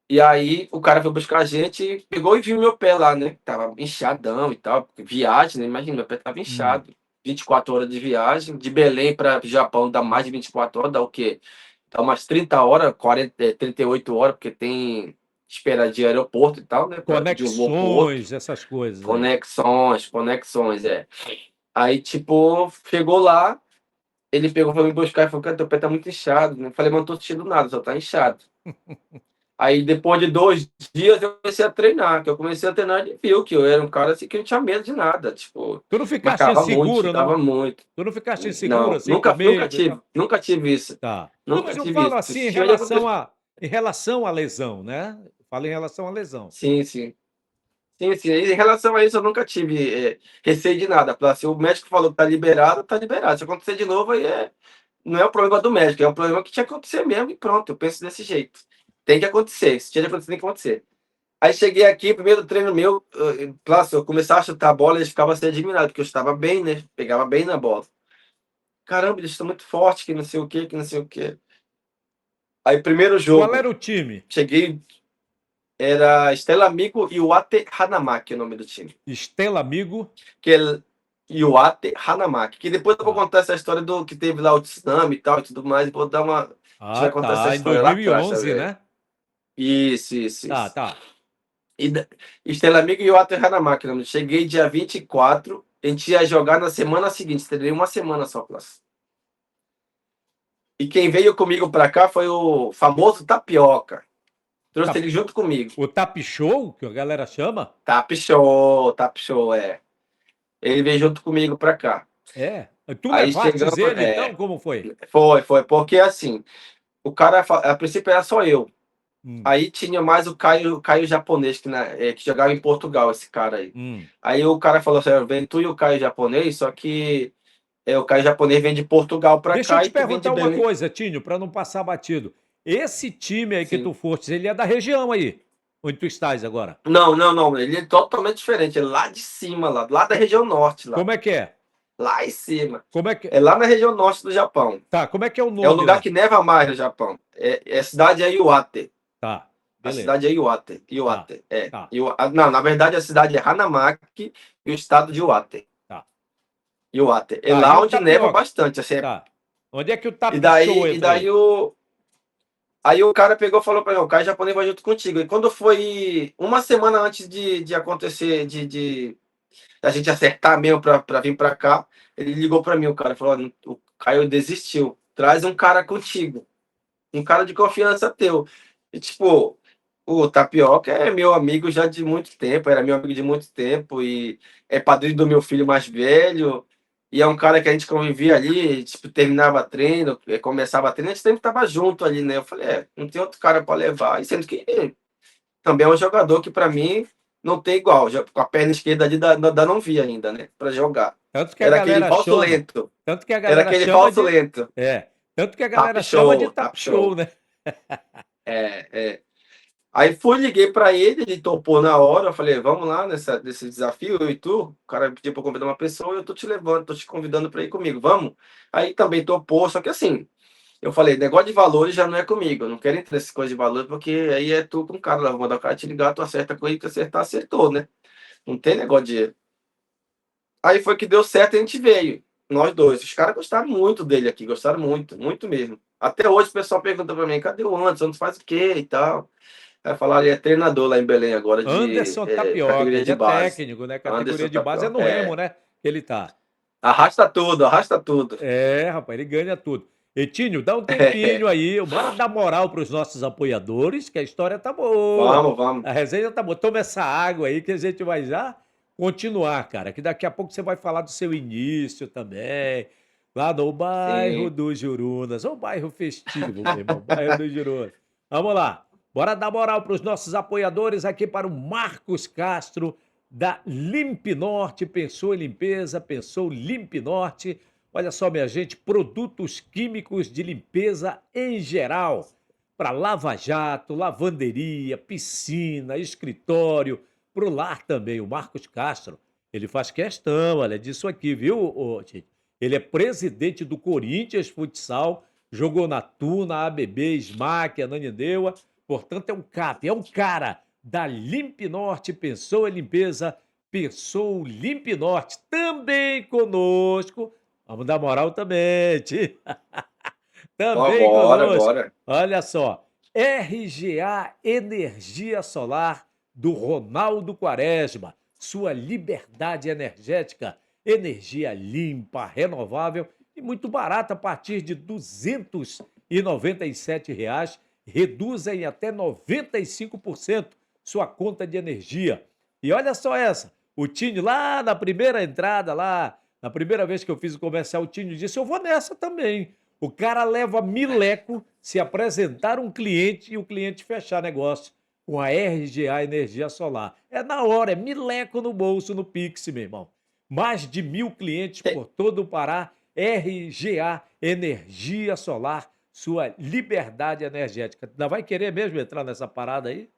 E aí o cara foi buscar a gente, pegou e viu meu pé lá, né? Tava inchadão e tal, porque viagem, né? Imagina, meu pé tava Hum. inchado. 24 horas de viagem, de Belém para o Japão dá mais de 24 horas, dá o quê? Dá umas 30 horas, 40, 38 horas, porque tem espera de aeroporto e tal, né? De um voo para o outro. Conexões, essas coisas aí. Conexões, conexões, é. Aí, tipo, chegou lá, ele pegou, foi me buscar e falou: "Cara, teu pé tá muito inchado", né. Eu falei: "Mas não tô sentindo nada, só tá inchado". Aí depois de 2 dias eu comecei a treinar, que eu comecei a treinar, ele viu que eu era um cara, assim, que não tinha medo de nada, tipo, Tu não ficaste marcava muito, inseguro, não? chutava muito. Tu não ficaste inseguro, Não, assim, com nunca medo e tive, tal? nunca tive isso, Tá. Não, nunca mas eu tive falo isso. assim Se tiver aconte em relação à lesão, né? Eu falo em relação à lesão. sim, sim. Sim, sim. Em relação a isso, eu nunca tive, receio de nada. Falar assim, o médico falou que tá liberado. Se acontecer de novo, aí não é um problema do médico, é um problema que tinha que acontecer mesmo e pronto. Eu penso desse jeito. Tem que acontecer. Se tinha de acontecer, tem que acontecer. Aí cheguei aqui, primeiro treino meu, claro, se eu começar a chutar a bola, eles ficavam assim admirados, porque eu chutava bem, né? Pegava bem na bola. Caramba, eles estão muito fortes, que não sei o quê, que não sei o quê. Aí, primeiro Qual era jogo, o time? cheguei, era Stella Amigo e o Ate Hanamaki, o nome do time. Estela Amigo? Que é Iwate Hanamaki, que depois eu vou Tá. contar essa história do que teve lá o tsunami e tal e tudo mais, e vou dar uma, a gente Ah, vai contar essa tá. Em história lá atrás 2011, também. né? Isso, isso, Tá, isso. tá. E Stella Amigo e Iwate Hanamaki, né? Cheguei dia 24, a gente ia jogar na semana seguinte, treinei uma semana só, classe. E quem veio comigo pra cá foi o famoso Tapioca. Trouxe Tá. ele junto comigo. O Tap Show, que a galera chama? Tap Show, é. Ele veio junto comigo pra cá. É. Tu Aí levastes chegamos, ele, então? Como foi? foi, porque assim, o cara, a princípio era só eu. Hum, Aí tinha mais o Caio japonês, que jogava em Portugal, esse cara aí. hum. Aí o cara falou assim: "Ó, vem tu e o Caio japonês, só que o Caio japonês vem de Portugal pra Deixa eu cá te e tu vem de perguntar uma Belém." coisa, Tinho, para não passar batido. Esse time aí que tu Sim. foste, ele é da região aí, onde tu estás agora. Não, não, não, ele é totalmente diferente, ele é lá de cima, lá da região norte, lá. Como é que é? Lá em cima. Como é que. É lá na região norte do Japão. Tá, como é que é o É o nome lugar lá? que neva mais no Japão. A cidade é Iwate. Tá, A beleza. cidade é Iwate. Tá, Iwate, é. tá, Não, na verdade a cidade é Hanamaki e o estado de Iwate. tá. Iwate. É Tá, e lá o onde neva tapioca? bastante, assim. Tá. Onde é que o E Tap Show daí, e entra daí aí? o. Aí o cara pegou e falou para mim: "O cara japonês vai junto contigo." E quando foi uma semana antes de acontecer, de a gente acertar mesmo para vir para cá, ele ligou para mim, o cara falou: "Olha, o Caio desistiu. Traz um cara contigo. Um cara de confiança teu." E tipo, o Tapioca é meu amigo já de muito tempo, era meu amigo de muito tempo e é padrinho do meu filho mais velho. E é um cara que a gente convivia ali, tipo, terminava treino, começava treino, a gente sempre estava junto ali, né? Eu falei: não tem outro cara para levar. E sendo que também é um jogador que para mim não tem igual. Já, com a perna esquerda ali ainda não vi ainda, né? Para jogar. Tanto que a Era aquele galera falso chama, lento. tanto que a Era galera aquele chama falso de. lento. É, tanto que a Tap galera chama de show, Tap tap Show, show. né? É, é. Aí fui, liguei pra ele topou na hora. Eu falei: "Vamos lá nesse desafio, eu e tu." O cara pediu pra eu convidar uma pessoa e eu tô te levando, tô te convidando pra ir comigo, vamos? Aí também topou, só que assim, eu falei: "Negócio de valores já não é comigo, eu não quero entrar nessas coisas de valor, porque aí é tu com o cara lá, vou mandar o cara te ligar, tu acerta com ele, que acertar, acertou, né? Não tem negócio de." Aí foi que deu certo e a gente veio, nós dois. Os caras gostaram muito dele aqui, gostaram muito, muito mesmo. Até hoje o pessoal pergunta pra mim: "Cadê o Anderson? Anderson faz o quê e tal?" Vai falar, ele é treinador lá em Belém agora de Anderson Tapioca, categoria ele de é base. técnico, né? Categoria Anderson de base é Tapioca. no Remo, né? Que ele tá. Arrasta tudo, arrasta tudo. É, rapaz, ele ganha tudo. Etinho, dá um tempinho aí, bora dar moral para os nossos apoiadores, que a história tá boa. Vamos, vamos. A resenha tá boa. Toma essa água aí que a gente vai já continuar, cara. Que daqui a pouco você vai falar do seu início também. Lá no bairro Sim. dos Jurunas. Ô bairro festivo, meu irmão. Bairro dos Jurunas. Vamos lá. Bora dar moral para os nossos apoiadores aqui para o Marcos Castro, da Limp Norte. Pensou em limpeza, pensou Limp Norte. Olha só, minha gente, produtos químicos de limpeza em geral. Para lava-jato, lavanderia, piscina, escritório, para o lar também. O Marcos Castro, ele faz questão, olha, disso aqui, viu, Tite? Ele é presidente do Corinthians Futsal, jogou na Tuna, ABB, Smack, Ananindeua. Portanto, é um cap, é um cara da Limp Norte, pensou em limpeza, pensou Limp Norte. Também conosco. Vamos dar moral também, Ti. Também Bora, conosco. bora. Olha só. RGA Energia Solar do Ronaldo Quaresma. Sua liberdade energética. Energia limpa, renovável e muito barato, a partir de R$ 297, reduz em até 95% sua conta de energia. E olha só essa, o Tinho lá na primeira entrada, lá na primeira vez que eu fiz o comercial, o Tinho disse, eu vou nessa também. O cara leva mileco se apresentar um cliente e o cliente fechar negócio com a RGA Energia Solar. É na hora, é mileco no bolso, no Pix, meu irmão. Mais de 1.000 clientes Tem, por todo o Pará. RGA Energia Solar, sua liberdade energética. Ainda vai querer mesmo entrar nessa parada aí?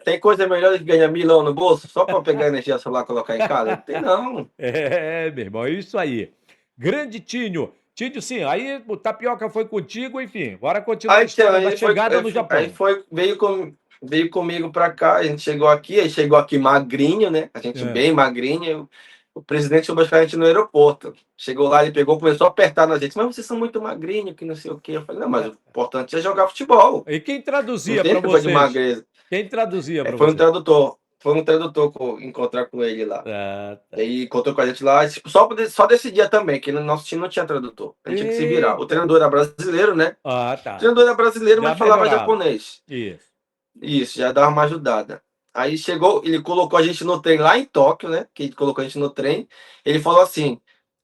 tem coisa melhor do que ganhar milão no bolso só para pegar energia solar e colocar em casa? Não tem não. É, meu irmão, é isso aí. Grande Tinho. Tinho, sim, aí o Tapioca foi contigo, enfim. Bora continuar a Aí, história da ele foi, chegada no Japão. veio comigo para cá, a gente chegou aqui magrinho, né? A gente É. bem magrinho. O presidente foi buscar a gente no aeroporto. Chegou lá, ele pegou, começou a apertar na gente. Mas vocês são muito magrinhos, que não sei o quê. Eu falei, não, mas o importante é jogar futebol. E quem Não traduzia tem para esse negócio de vocês? magreza. Quem traduzia para Foi um vocês? tradutor. Foi um tradutor encontrar com ele lá. Ah, E tá. aí encontrou com a gente lá, tipo, só desse dia também, que no nosso time não tinha tradutor. A gente tinha que se virar. O Eita. treinador era brasileiro, né? Ah, O tá. treinador era brasileiro, Já mas falava melhorava. japonês. Isso. Isso, já dava uma ajudada. Aí chegou, ele colocou a gente no trem lá em Tóquio, né? Que ele colocou a gente no trem. Ele falou assim: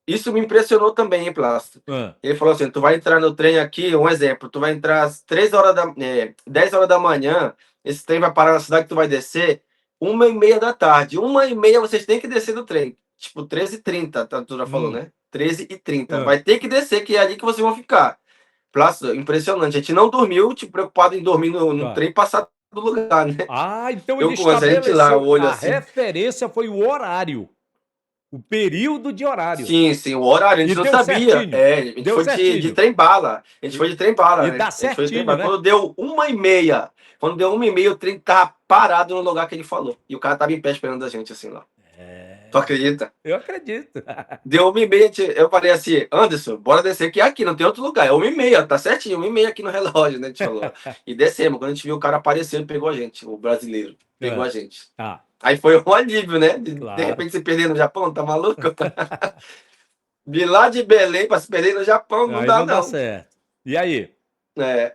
isso me impressionou também, hein, Plástico? Ah, Ele falou assim: tu vai entrar no trem aqui, um exemplo, tu vai entrar às 10 horas da manhã, esse trem vai parar na cidade que tu vai descer, 1h30 da tarde. 1h30 vocês têm que descer do trem. Tipo, 13h30, tá, tu já falou, hum, né? 13h30. ah, Vai ter que descer, que é ali que vocês vão ficar. Plácido, impressionante. A gente não dormiu, tipo, preocupado em dormir no ah. trem e passar do lugar, né? Ah, então ele Eu com a gente lá, o estabeleceu. olho A assim. referência foi o horário, o período de horário. Sim, sim, o horário a E gente não deu sabia. certinho. É, a gente Deu foi de certinho. trem bala. A gente E, foi de trem bala, e né? dá A gente foi de trem certinho, bala. né? Quando deu 1h30, o trem tava parado no lugar que ele falou. E o cara tava em pé esperando a gente, assim, lá. Tu É, acredita? eu acredito. Deu 1h30, eu falei assim, Anderson, bora descer que é aqui, não tem outro lugar. É 1h30, tá certinho, 1h30 aqui no relógio, né? A gente falou. E descemos. Quando a gente viu o cara aparecendo, pegou a gente, o brasileiro. Pegou a Ah, gente. tá, Aí foi um alívio, né? De claro. repente se perder no Japão, tá maluco? De lá de Belém para se perder no Japão, não Aí dá, não dá não. certo. E aí? É.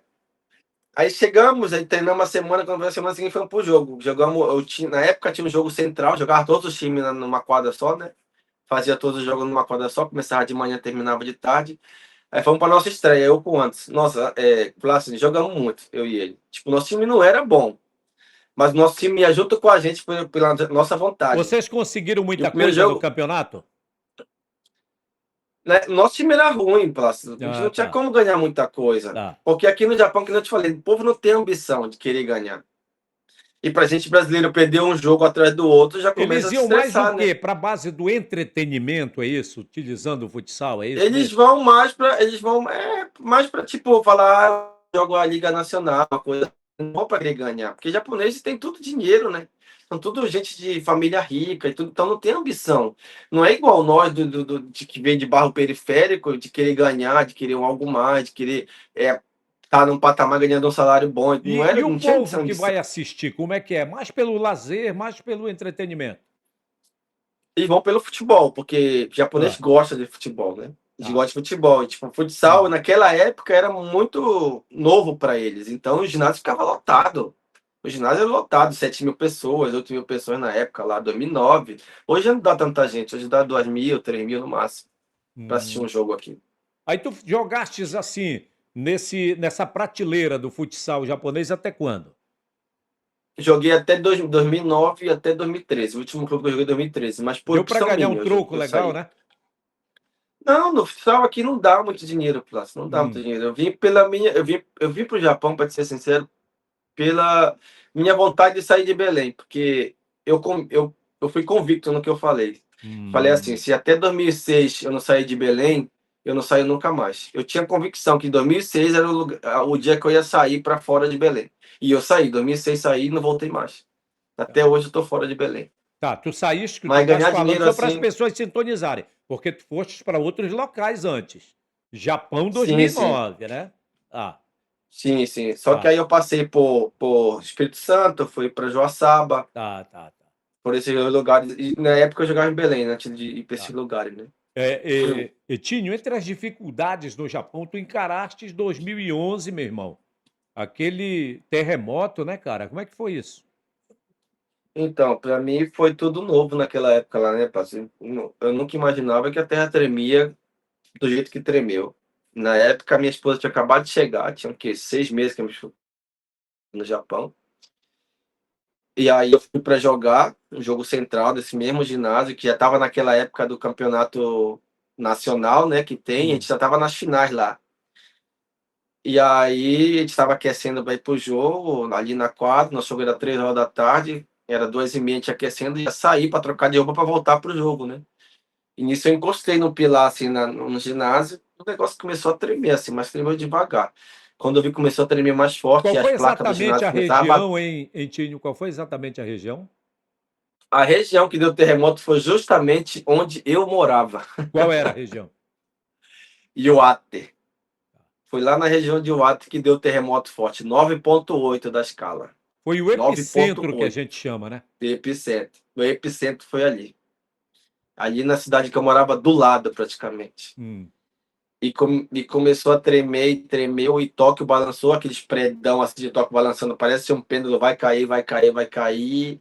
Aí chegamos, aí treinamos uma semana, quando foi a semana seguinte fomos pro jogo. Jogamos, na época tinha um jogo central, jogava todos os times numa quadra só, né? Fazia todos os jogos numa quadra só, começava de manhã, terminava de tarde. Aí fomos para nossa estreia, eu com o Antes. Nossa, assim, jogamos muito, eu e ele. Tipo, nosso time não era bom, mas nosso time ia junto com a gente pela nossa vontade. Vocês conseguiram E o muita primeiro coisa no jogo, campeonato? né, nosso time era ruim, Plácido. A gente Ah, não tinha tá, como ganhar muita coisa. tá. Porque aqui no Japão, que eu te falei, o povo não tem ambição de querer ganhar. E pra gente brasileiro perder um jogo atrás do outro já começa Eles a se iam mais o estressar, né? quê? Para a base do entretenimento, é isso? Utilizando o futsal, é isso Eles mesmo? vão mais para mais para tipo falar, jogo a Liga Nacional, uma coisa não para querer ganhar, porque japoneses têm tudo dinheiro, né? São tudo gente de família rica e tudo, então não tem ambição. Não é igual nós de que vem de barro periférico, de querer ganhar, de querer um algo mais, de querer estar num patamar ganhando um salário bom. E o Não tinha povo essa que ambição. vai assistir, como é que é? Mais pelo lazer, mais pelo entretenimento? Eles vão pelo futebol, porque o japonês Ah, gosta de futebol, né? Eles tá. gostam de futebol. E, tipo, futsal, Hum. naquela época, era muito novo para eles. Então, o ginásio ficava lotado. O ginásio era lotado, 7.000 pessoas, 8.000 pessoas na época, lá, 2009. Hoje não dá tanta gente, hoje dá 2.000, 3.000 no máximo, para assistir um Hum. jogo aqui. Aí tu jogastes assim, nessa prateleira do futsal japonês até quando? Joguei até 2009 e até 2013. O último clube que eu joguei em 2013, mas por Deu para opção ganhar um minha, troco eu legal, saí. né? Não, no futsal aqui não dá muito dinheiro, Plácio, não dá muito Hum. dinheiro. Eu vim para o Japão, para ser sincero, pela minha vontade de sair de Belém, porque eu fui convicto no que eu falei. Falei assim, Hum. se até 2006 eu não sair de Belém, eu não saio nunca mais. Eu tinha convicção que 2006 era o dia que eu ia sair para fora de Belém. E eu saí, 2006 saí e não voltei mais. Até hoje eu estou fora de Belém. Tá, tu saíste, que tu Mas estás ganhar falando dinheiro só para as assim, pessoas sintonizarem, porque tu fostes para outros locais antes. Japão sim, sim. 2009, né? Ah, Sim, sim. Só que tá, aí eu passei por Espírito Santo, fui para Joaçaba, tá, tá, tá, por esses lugares. E na época eu jogava em Belém, né, antes de ir para esses tá. lugares, né? Etinho, entre as dificuldades no Japão, tu encaraste 2011, meu irmão. Aquele terremoto, né, cara? Como é que foi isso? Então, para mim foi tudo novo naquela época lá, né, parceiro? Eu nunca imaginava que a terra tremia do jeito que tremeu. Na época, minha esposa tinha acabado de chegar, tinha o quê? 6 meses que eu me fui no Japão. E aí eu fui para jogar um jogo central desse mesmo ginásio, que já estava naquela época do campeonato nacional, né, que tem, a gente já estava nas finais lá. E aí a gente estava aquecendo para ir pro jogo, ali na quadra, nosso jogo era 3 horas da tarde, era 2h30 a gente aquecendo, e ia sair para trocar de roupa para voltar pro jogo, né? E nisso eu encostei no pilar, assim, no ginásio, o negócio começou a tremer, assim, mas tremeu devagar. Quando eu vi que começou a tremer mais forte Qual e as foi placas do exatamente ginásio a começavam a bater. região, hein, Etinho? Qual foi exatamente a região? A região que deu terremoto foi justamente onde eu morava, Qual era a região? Iwate. Foi lá na região de Iwate que deu terremoto forte, 9,8 da escala. Foi o epicentro que a 9,8 gente chama, né? de epicentro. O epicentro foi ali. Ali na cidade que eu morava do lado, praticamente. Hum. E começou a tremer, e tremeu, e Tóquio balançou, aqueles predão assim de Tóquio balançando, parece um pêndulo, vai cair, vai cair, vai cair,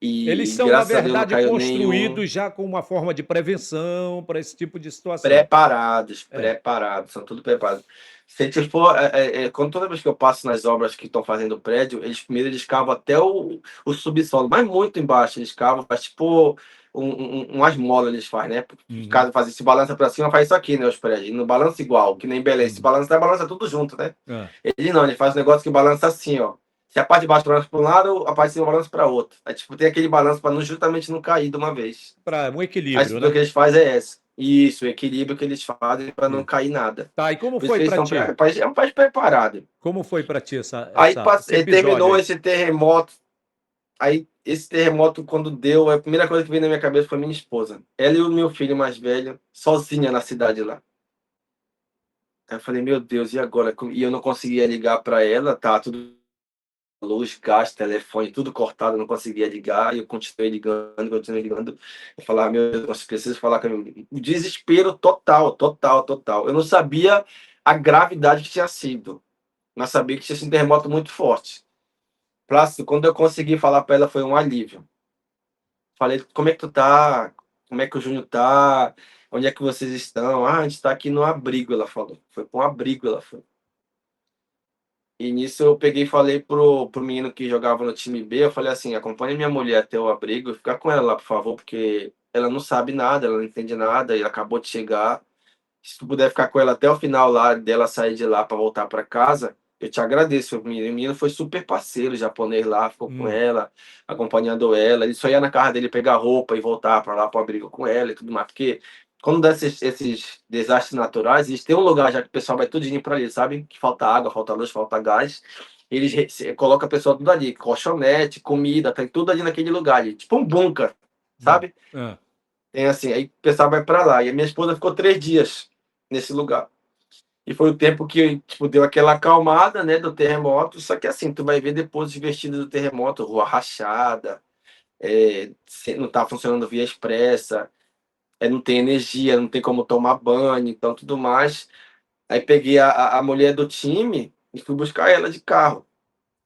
Eles e são, na graças a Deus não verdade, caiu nenhum. construídos já com uma forma de prevenção para esse tipo de situação. Preparados, É. preparados, são tudo preparados. Se a gente for, quando toda vez que eu passo nas obras que estão fazendo o prédio, eles primeiro eles cavam até o subsolo, mas muito embaixo eles cavam, faz tipo umas molas eles fazem, né? Uhum, Caso fazer se balança para cima, faz isso aqui, né? Os prédios, e não balança igual, que nem Belém, se uhum. balança tudo junto, né? É. Ele não, ele faz um negócio que balança assim, ó. Se a parte de baixo balança para um lado, a parte de cima balança para outro. Aí, tipo, tem aquele balanço para não justamente não cair de uma vez. Para um A equilíbrio, estrutura né? que eles fazem é essa. Isso, o equilíbrio que eles fazem para não Isso. cair nada. Tá, e como Por isso foi que eles para são ti? é um país preparado. Como foi para ti Aí esse episódio terminou aí? esse terremoto. Aí esse terremoto, quando deu, a primeira coisa que veio na minha cabeça foi minha esposa. Ela e o meu filho mais velho, sozinha na cidade lá. Aí eu falei, meu Deus, e agora? E eu não conseguia ligar para ela, tá tudo luz, gás, telefone, tudo cortado, eu não conseguia ligar, e eu continuei ligando, continuei ligando. Eu falava, meu Deus, eu preciso falar com ele. O desespero total, total, total. Eu não sabia a gravidade que tinha sido, mas sabia que tinha sido um terremoto muito forte. Plácido, quando eu consegui falar para ela, foi um alívio. Falei, como é que tu tá? Como é que o Júnior tá? Onde é que vocês estão? Ah, a gente tá aqui no abrigo, ela falou. Foi para um abrigo, ela falou. E nisso eu peguei e falei pro menino que jogava no time B, eu falei assim, acompanhe minha mulher até o abrigo e fica com ela lá, por favor, porque ela não sabe nada, ela não entende nada, e ela acabou de chegar. Se tu puder ficar com ela até o final lá, dela sair de lá para voltar para casa, eu te agradeço. O menino foi super parceiro, japonês lá, ficou com Hum. ela, acompanhando ela. Ele só ia na casa dele pegar roupa e voltar para lá para o abrigo com ela e tudo mais, porque quando dá esses desastres naturais, eles têm um lugar já que o pessoal vai tudinho para ali, sabe? Que falta água, falta luz, falta gás. Eles colocam a pessoa tudo ali, colchonete, comida, tem tudo ali naquele lugar, ali, tipo um bunker, sabe? É. Tem assim, aí o pessoal vai para lá. E a minha esposa ficou 3 dias nesse lugar. E foi o tempo que, tipo, deu aquela acalmada, né, do terremoto. Só que assim, tu vai ver depois os vestidos do terremoto, rua rachada, não tá funcionando via expressa, não tem energia, não tem como tomar banho, então tudo mais. Aí peguei a mulher do time e fui buscar ela de carro.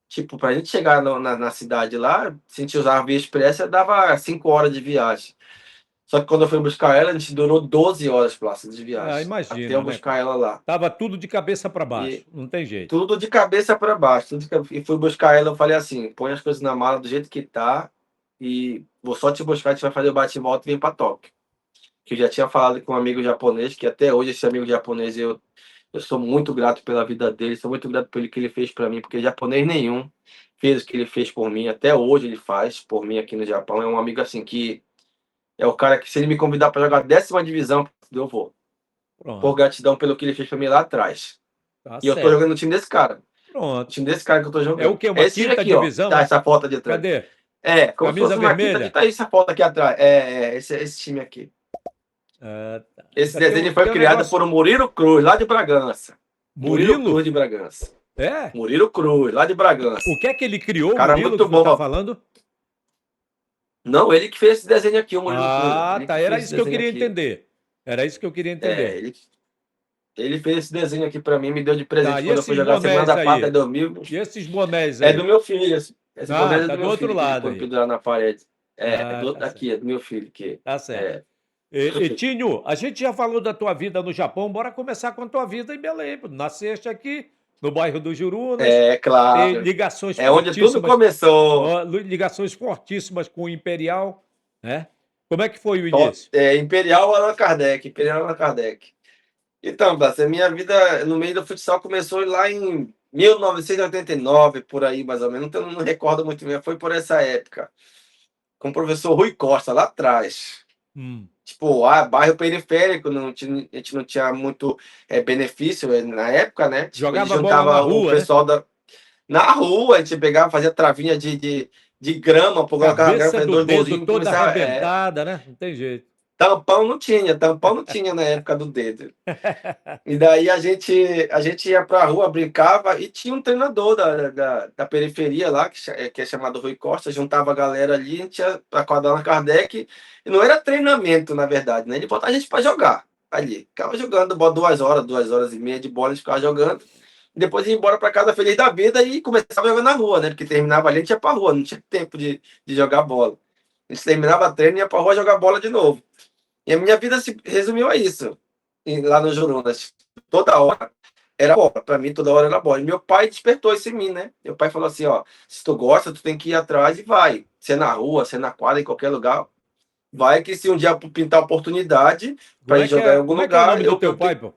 Tipo, pra gente chegar na cidade lá, se a gente usar a via expressa, dava 5 horas de viagem. Só que quando eu fui buscar ela, a gente durou 12 horas, Plácido, de Ah, viagem, até eu imagina, né, buscar cara? ela lá. Tava tudo de cabeça para E baixo, não tem jeito. tudo de cabeça para baixo. E fui buscar ela, eu falei assim, põe as coisas na mala do jeito que tá, e vou só te buscar, a gente vai fazer o bate e volta e vem para Tóquio. Que eu já tinha falado com um amigo japonês, que até hoje esse amigo japonês, eu sou muito grato pela vida dele, sou muito grato pelo que ele fez para mim, porque japonês nenhum fez o que ele fez por mim, até hoje ele faz por mim aqui no Japão. É um amigo assim que é o cara que, se ele me convidar para jogar a 10ª divisão, eu vou. Por Pronto, gratidão pelo que ele fez para mim lá atrás. tá E eu tô certo. jogando no time desse cara. O Pronto. time desse cara que eu tô É o jogando. quê? Uma É esse time quinta aqui, ó. divisão? Tá essa foto de trás. Cadê? É, como se Camisa fosse uma quinta de vermelha? tá aí essa foto aqui atrás. Esse time aqui. Ah, tá. Esse Ainda tem desenho um, foi tem um criado por negócio. um Murilo Cruz, lá de Bragança. Murilo Murilo? Cruz de Bragança. É? Murilo Cruz, lá de Bragança. O que é que ele criou, o Cara Murilo, muito que tu tá bom. falando? Não, ele que fez esse desenho aqui, o Murilo Cruz. Ah, Ele tá. que Era fez esse isso que eu desenho queria aqui. entender. Era isso que eu queria É, entender. ele fez esse desenho aqui pra mim, me deu de Tá, presente e quando eu fui esses jogar bonés segunda parte de aí? 2000. E esses bonés É do aí? meu filho, esse Ah, boné é tá do do meu outro filho, que ele lado põe aí. pendurar na parede. É Ah, do tá outro certo. aqui, é do meu filho, que Tá certo. é. Tinho, a gente já falou da tua vida no Japão, bora começar com a tua vida em Belém. Pô. Nasceste aqui, no bairro dos Jurunas, É, tem claro. ligações É onde tudo fortíssimas, começou. ó, ligações fortíssimas com o Imperial, né? Como é que foi o início? Imperial Allan Kardec, Imperial Allan Kardec. Então, Blas, a minha vida no meio do futsal começou lá em 1989, por aí mais ou menos, então não recordo muito bem, foi por essa época, com o professor Rui Costa, lá atrás. Hum. Tipo, bairro periférico, a gente não tinha muito benefício na época, né? Tipo, ele Jogava bola na juntava o rua, né? pessoal na rua, a gente pegava, fazia travinha de grama, colocava grama, Cabeça fazia do dois dedo golzinhos, toda começava. arrebentada, né? Não tem jeito. Tampão não tinha na época do dedo. E daí a gente ia pra rua, brincava, e tinha um treinador da periferia lá, que é chamado Rui Costa, juntava a galera ali, a gente ia pra quadra Allan Kardec, e não era treinamento, na verdade, né? Ele botava a gente pra jogar ali. Ficava jogando, bola 2 horas, 2 horas e meia de bola, a gente ficava jogando. Depois ia embora para casa feliz da vida e começava jogando na rua, né? Porque terminava ali, a gente ia pra rua, não tinha tempo de jogar bola. A gente terminava treino e ia pra rua jogar bola de novo. E a minha vida se resumiu a isso. E lá no Jurunas, toda hora era bola. Para mim, toda hora era bola. E meu pai despertou isso em mim, né? Meu pai falou assim: ó, se tu gosta, tu tem que ir atrás e vai. Se é na rua, se é na quadra, em qualquer lugar, vai que se um dia pintar oportunidade para ir jogar em algum Como é que é o lugar, nome do teu pai, pô?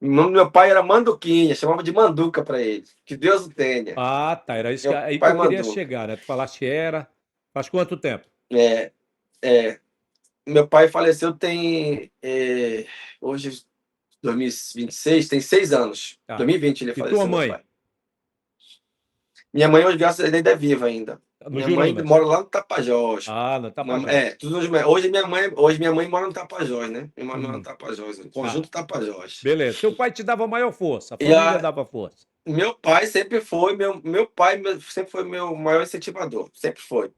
o nome do meu pai era Manduquinha, chamava de Manduca para ele. Que Deus o tenha. Ah, tá. Era isso Meu aí que pai eu queria Manduca. chegar, né? Tu falaste era. Faz quanto tempo? É, é. Meu pai faleceu tem. Hoje, 2026, tem 6 anos. Tá. 2020 ele E tua faleceu, meu mãe? pai. Minha mãe, hoje, graças a Deus, ainda é viva ainda. No Minha mãe Jurunas. mora lá no Tapajós. Ah, no Tapajós. Hoje minha mãe mora no Tapajós, né? Minha mãe mora no Hum. Tapajós, no Tá. Conjunto Tapajós. Beleza. Teu pai te dava maior força, a E família a, dava força. meu pai sempre foi, sempre foi meu maior incentivador, sempre foi.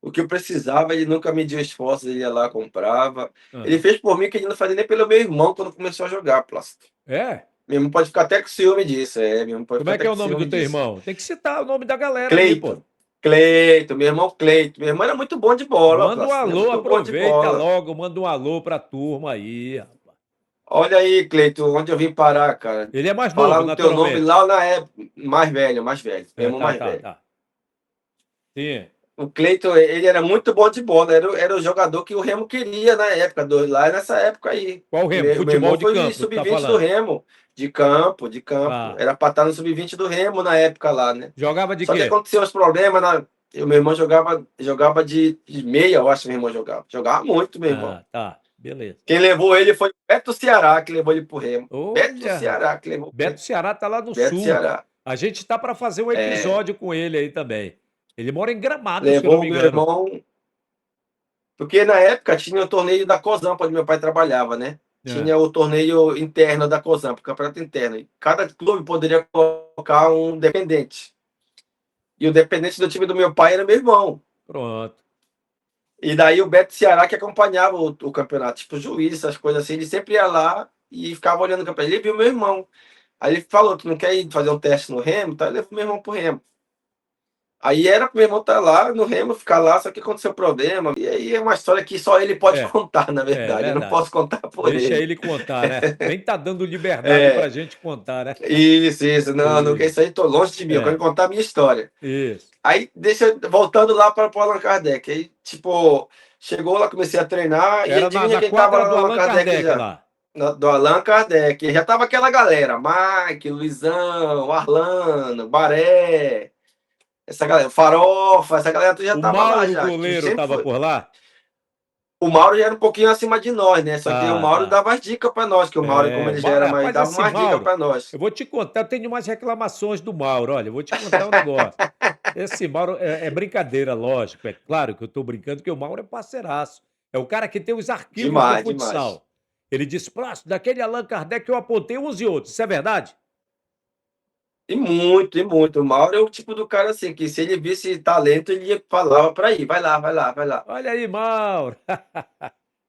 O que eu precisava, ele nunca mediu esforços, ele ia lá, comprava. Ah. Ele fez por mim que ele não fazia nem pelo meu irmão quando começou a jogar, Plácido. É? Meu irmão pode ficar até com ciúme disso, meu irmão pode Como ficar é que até é com o nome do ciúme teu disso. irmão? Tem que citar o nome da galera aí, pô. Cleito, meu irmão Cleito. Meu irmão era muito bom de bola, Manda um Plácido, é alô, muito bom de aproveita bola. logo, manda um alô pra turma aí, rapaz. Olha aí, Cleito, onde eu vim parar, cara. Ele é mais Falar novo, no teu nome naturalmente. lá na época. Mais velho, mais velho. Meu É, irmão tá, mais tá, velho. tá. Sim. O Cleiton, ele era muito bom de bola, era o jogador que o Remo queria na época, lá nessa época aí. Qual o Remo? Meu Futebol irmão de foi campo, tu tá sub-20 do falando. Remo, de campo, de campo. Ah. Era para estar no sub-20 do Remo na época lá, né? Jogava de Só que quê? aconteceu os problemas, o meu irmão jogava de meia, eu acho que meu irmão jogava. Jogava muito, meu irmão. Ah, tá. Beleza. Quem levou ele foi o Beto Ceará, que levou ele pro Remo. Beto Olha, Ceará, que levou Beto ele. Ceará tá lá no Beto sul. Ceará. A gente tá para fazer um É, episódio com ele aí também. Ele mora em Gramado, se eu não levou me o meu engano. irmão. Porque na época tinha o torneio da Cosampa, onde meu pai trabalhava, né? É. Tinha o torneio interno da Cosampa, o campeonato interno. E cada clube poderia colocar um dependente. E o dependente do time do meu pai era meu irmão. Pronto. E daí o Beto Ceará que acompanhava o campeonato, tipo juiz, essas coisas assim, ele sempre ia lá e ficava olhando o campeonato. Ele viu meu irmão. Aí ele falou: tu não quer ir fazer um teste no Remo? Então ele levou meu irmão pro Remo. Aí era pro meu irmão estar lá no Remo, ficar lá, só que aconteceu problema. E aí é uma história que só ele pode É, contar, na é verdade. Eu não verdade. posso contar por Deixa ele. ele contar, né? Nem tá dando liberdade pra É, gente contar, né? isso. Não, não, E- isso aí tô longe de mim. Eu quero É, contar a minha história. isso. Aí, voltando lá para o Allan Kardec. Aí, tipo, chegou lá, comecei a treinar. E Era adivinha na quem tava quadra lá no do Allan Allan Kardec Kardec já? lá. Do Allan Kardec. E já tava aquela galera: Mike, Luizão, Arlano, Baré. Essa galera, Farofa, essa galera já O tava lá Mauro já. Que goleiro sempre tava foi. por lá? O Mauro já era um pouquinho acima de nós, né? Só que o Tá, Mauro tá. dava as dicas para nós, que o Mauro, como É, ele já era mais, rapaz, dava assim, mais dicas Mauro, para nós. eu vou te contar, eu tenho umas reclamações do Mauro. Olha, eu vou te contar um negócio. Esse Mauro é brincadeira, lógico. É claro que eu tô brincando, porque o Mauro é parceiraço. É o cara que tem os arquivos do Demais, demais. futsal. Ele disse, Plácido, daquele Allan Kardec eu apontei uns e outros. Isso é verdade? E muito, e muito. O Mauro é o tipo do cara assim, que se ele visse talento, ele falava para ir, vai lá, vai lá, vai lá. Olha aí, Mauro.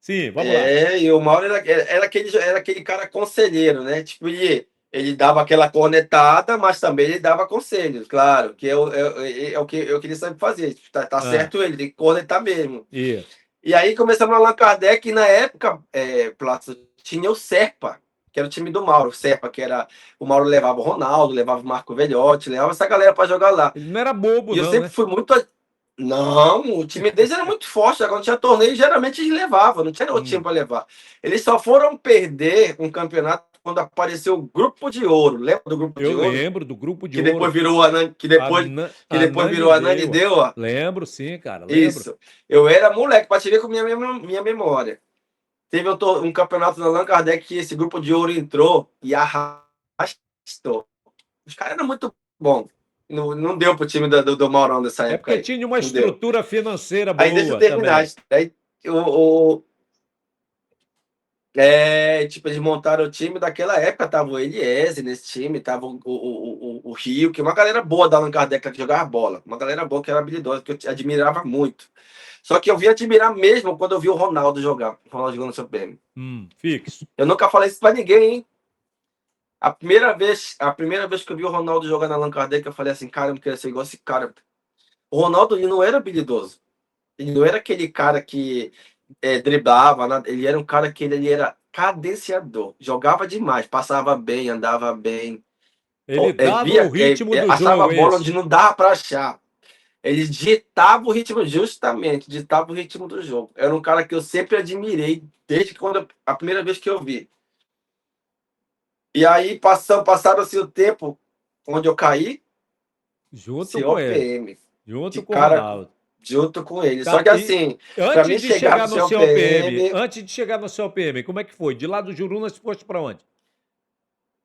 Sim, vamos lá. E o Mauro era aquele cara conselheiro, né? Tipo, ele dava aquela cornetada, mas também ele dava conselhos, claro, que é o que ele sabe fazer. Tá Ah, certo ele, tem que cornetar mesmo. isso. E aí começamos no Allan Kardec, e na época, Plácido, tinha o Serpa, que era o time do Mauro. O Serpa, que era. O Mauro levava o Ronaldo, levava o Marco Velhote, levava essa galera para jogar lá. Ele não era bobo, E eu não, sempre né? fui muito. Não, o time deles era muito forte. Quando tinha torneio, geralmente eles levavam, não tinha outro time Hum. para levar. Eles só foram perder um campeonato quando apareceu o Grupo de Ouro. Lembra do Grupo de Eu Ouro? lembro do grupo de Que depois ouro. virou o Anan, que depois virou a Ananindeua. Ananideu, ó. Lembro, sim, cara, lembro. Isso. Eu era moleque, para te ver com minha memória. Teve um campeonato na Allan Kardec que esse Grupo de Ouro entrou e arrastou. Os caras eram muito bons. Não deu pro time do Maurão dessa É época porque aí. tinha uma Não deu. estrutura financeira Aí deixa eu boa terminar. também. Aí, tipo, eles montaram o time daquela época. Tava o Eliese nesse time, tava o Rio, que é uma galera boa da Allan Kardec que jogava bola. Uma galera boa que era habilidosa, que eu admirava muito. Só que eu vi admirar mesmo quando eu vi o Ronaldo jogar. O Ronaldo jogando no seu PM. Fixo. Eu nunca falei isso pra ninguém, hein? A primeira vez que eu vi o Ronaldo jogar na Allan Kardec, eu falei assim, cara, eu não queria ser igual esse cara. O Ronaldo, ele não era habilidoso. Ele não era aquele cara que driblava, nada. Ele era um cara que ele era cadenciador. Jogava demais, passava bem, andava bem. Ele dava o ritmo do Achava a jogo, bola esse. onde não dava para achar. Ele ditava o ritmo, justamente, ditava o ritmo do jogo. Era um cara que eu sempre admirei, desde a primeira vez que eu vi. E aí, passaram-se o tempo onde eu caí, Junto com ele. COPM, Junto de com o cara Ronaldo. junto com ele. Só Tá, que e assim, para antes mim de chegar chegar no no COPM, COPM, antes de chegar no COPM, como é que foi? De lá do Jurunas, foste pra onde?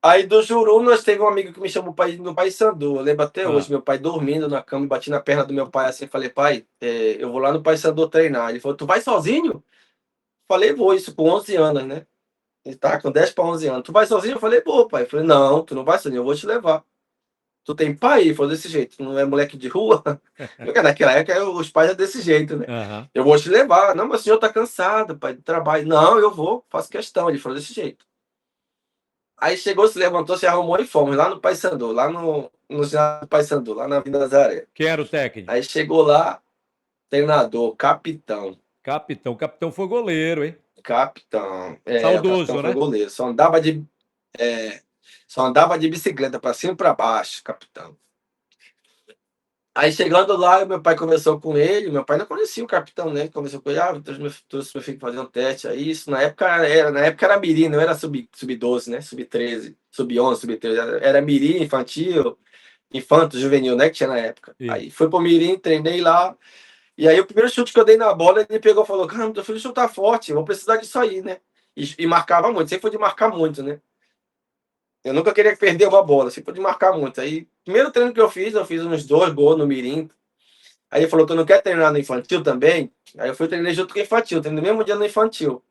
aí do Jurunas teve um amigo que me chamou para ir no Paysandu. Eu lembro até hoje, Ah, meu pai dormindo na cama, bati na perna do meu pai assim, falei, pai, eu vou lá no Paysandu treinar. Ele falou, tu vai sozinho? Falei, vou, isso com 11 anos, né? Ele tá com 10 para 11 anos. Tu vai sozinho? Eu falei, vou, pai. Eu falei, não, tu não vai sozinho, eu vou te levar. Tu tem pai? Ele falou desse jeito, tu não é moleque de rua? Porque naquela época os pais eram desse jeito, né? aham. Eu vou te levar. Não, mas o senhor tá cansado, pai, do trabalho. Não, eu vou, faço questão. Ele falou desse jeito. Aí chegou, se levantou, se arrumou e fomos lá no Paysandu, lá no ginásio do Paysandu, lá na Vila Nazaré. Quem era o técnico? Aí chegou lá, treinador, capitão. Capitão. O capitão foi goleiro, hein? Capitão. O capitão Saudoso, foi né? goleiro. Só andava de bicicleta para cima e para baixo, capitão. Aí chegando lá, meu pai conversou com ele. Meu pai não conhecia o capitão, né? Conversou com ele, trouxe meu filho fazer um teste. Aí isso na época era mirim, não era sub-12, né? Sub-13, sub-11, sub-13. Era mirim, infantil, infanto, juvenil, né? Que tinha na época. Isso. Aí foi pro mirim, treinei lá. E aí o primeiro chute que eu dei na bola, ele pegou e falou: Caramba, teu filho chutar forte, eu vou precisar disso aí, né? E marcava muito, sempre foi de marcar muito, né? Eu nunca queria perder uma bola, sempre foi de marcar muito. Aí, primeiro treino que eu fiz uns 2 gols no mirim. Aí ele falou: Tu não quer treinar no infantil também? Aí eu fui treinar junto com o infantil, treinei no mesmo dia no infantil.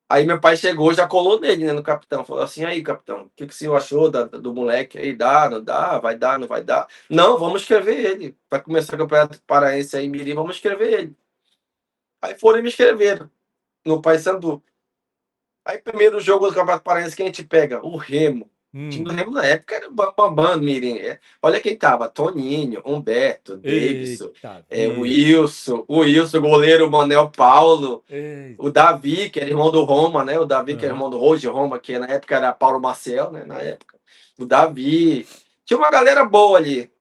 Aí meu pai chegou, já colou nele, né, no capitão. Falou assim: Aí, capitão, o que o senhor achou do moleque aí? Dá, não dá? Vai dar, não vai dar? Não, vamos escrever ele. Vai começar o Campeonato Paraense aí, Mirim, vamos escrever ele. Aí foram e me escreveram no Paysandu. Aí, primeiro jogo do Campeonato Paraense, que a gente pega? O Remo. O time do Remo na época era Bambam, Mirim. Olha quem tava: Toninho, Humberto, Davidson, Eita o vida. Wilson, goleiro Manel Paulo, Eita. o Davi, que era irmão do Roma, né? O Davi, que era Aham. irmão do Roger Roma, que na época era Paulo Marcel, né? Na época. O Davi. Tinha uma galera boa ali.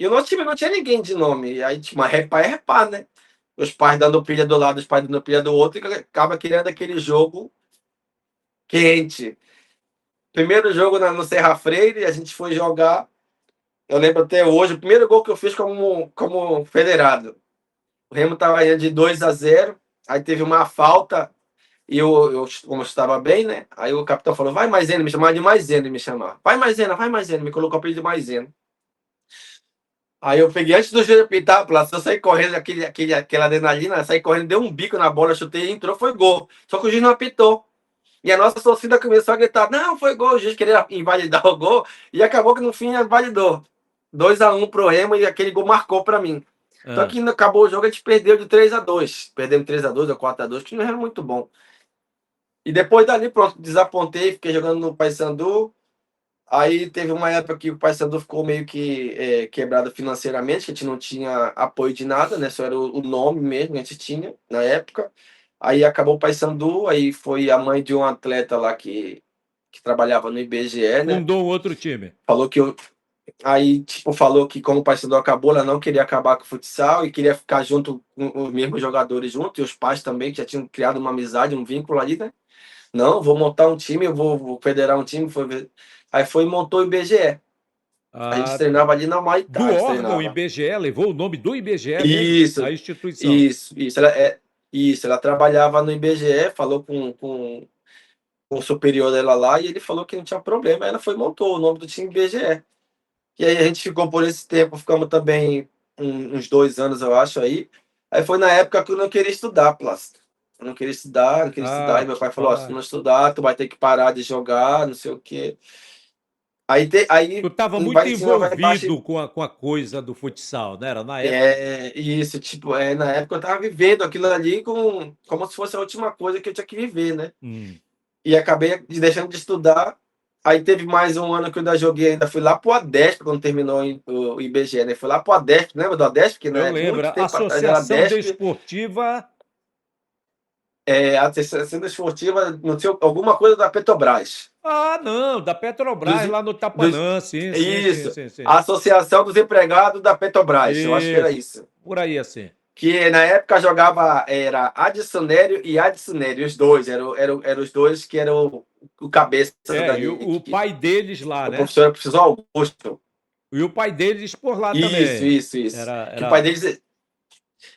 E o nosso time não tinha ninguém de nome. E aí tinha uma repá é repá, né? Os pais dando pilha do lado, os pais dando pilha do outro, e acaba criando aquele jogo quente. Primeiro jogo no Serra Freire, a gente foi jogar. Eu lembro até hoje, o primeiro gol que eu fiz como federado. O Remo estava indo de 2-0, aí teve uma falta, e eu como eu estava bem, né? Aí o capitão falou: Vai Maisena, me chamava de Maisena, me chamar. Vai Maisena, me colocou o apelido de Maisena. Aí eu peguei antes do jogo apitar, eu saí correndo, aquela adrenalina, saí correndo, deu um bico na bola, chutei, entrou, foi gol. Só que o juiz não apitou. E a nossa torcida começou a gritar: Não, foi gol. O juiz queria invalidar o gol, e acabou que no fim invalidou. 2-1 pro Remo, e aquele gol marcou para mim. Só Ah. que quando acabou o jogo, a gente perdeu de 3-2. Perdemos 3-2 ou 4-2, que não era muito bom. E depois dali, pronto, desapontei, fiquei jogando no Paysandu. Aí teve uma época que o Paysandu ficou meio que quebrado financeiramente, que a gente não tinha apoio de nada, né? Só era o nome mesmo que a gente tinha na época. Aí acabou o Paysandu, aí foi a mãe de um atleta lá que trabalhava no IBGE, né? Fundou um outro time. Falou que aí, tipo, falou que como o Paysandu acabou, ela não queria acabar com o futsal e queria ficar junto com os mesmos jogadores juntos, e os pais também, que já tinham criado uma amizade, um vínculo ali, né? Não, vou montar um time, eu vou federar um time. Aí foi e montou o IBGE. A gente Ah, treinava ali na do Maitá, a gente órgão treinava. IBGE, levou o nome do IBGE mesmo, a Isso, instituição. isso. Ela trabalhava no IBGE, falou com o superior dela lá e ele falou que não tinha problema. Aí ela foi e montou o nome do time IBGE. E aí a gente ficou por esse tempo, ficamos também uns 2 anos, eu acho, aí. Aí foi na época que eu não queria estudar, Plácido. Eu não queria estudar, não queria estudar. E Ah, meu pai falou, ó, se tu rapaz. não estudar, tu vai ter que parar de jogar, não sei o quê. Tu Aí estava muito vai em cima, vai embaixo. envolvido com a coisa do futsal, né? Era na época. Isso, tipo, na época eu tava vivendo aquilo ali como se fosse a última coisa que eu tinha que viver, né? Hum. E acabei deixando de estudar. Aí teve mais um ano que eu ainda joguei, ainda fui lá pro Adesp, quando terminou o IBGE, né? Fui lá pro Adesp, lembra do Adesp? Que Eu né, lembro, muito a tempo atrás era Associação Adesp, Desportiva. a Associação Desportiva, não sei, alguma coisa da Petrobras. Ah, não, da Dos, Petrobras lá no dos, Tapanã, sim, sim, sim, isso, sim, sim. a Associação dos Empregados da Petrobras, eu acho que era Isso, isso. por aí assim. Que na época jogava, era Adicionério e Adicionério, os dois, eram os dois que eram o cabeça É, e dali, o pai deles lá, o né? professor Augusto. E o pai deles por lá Isso, também. isso, isso. Era, Que o pai era. deles,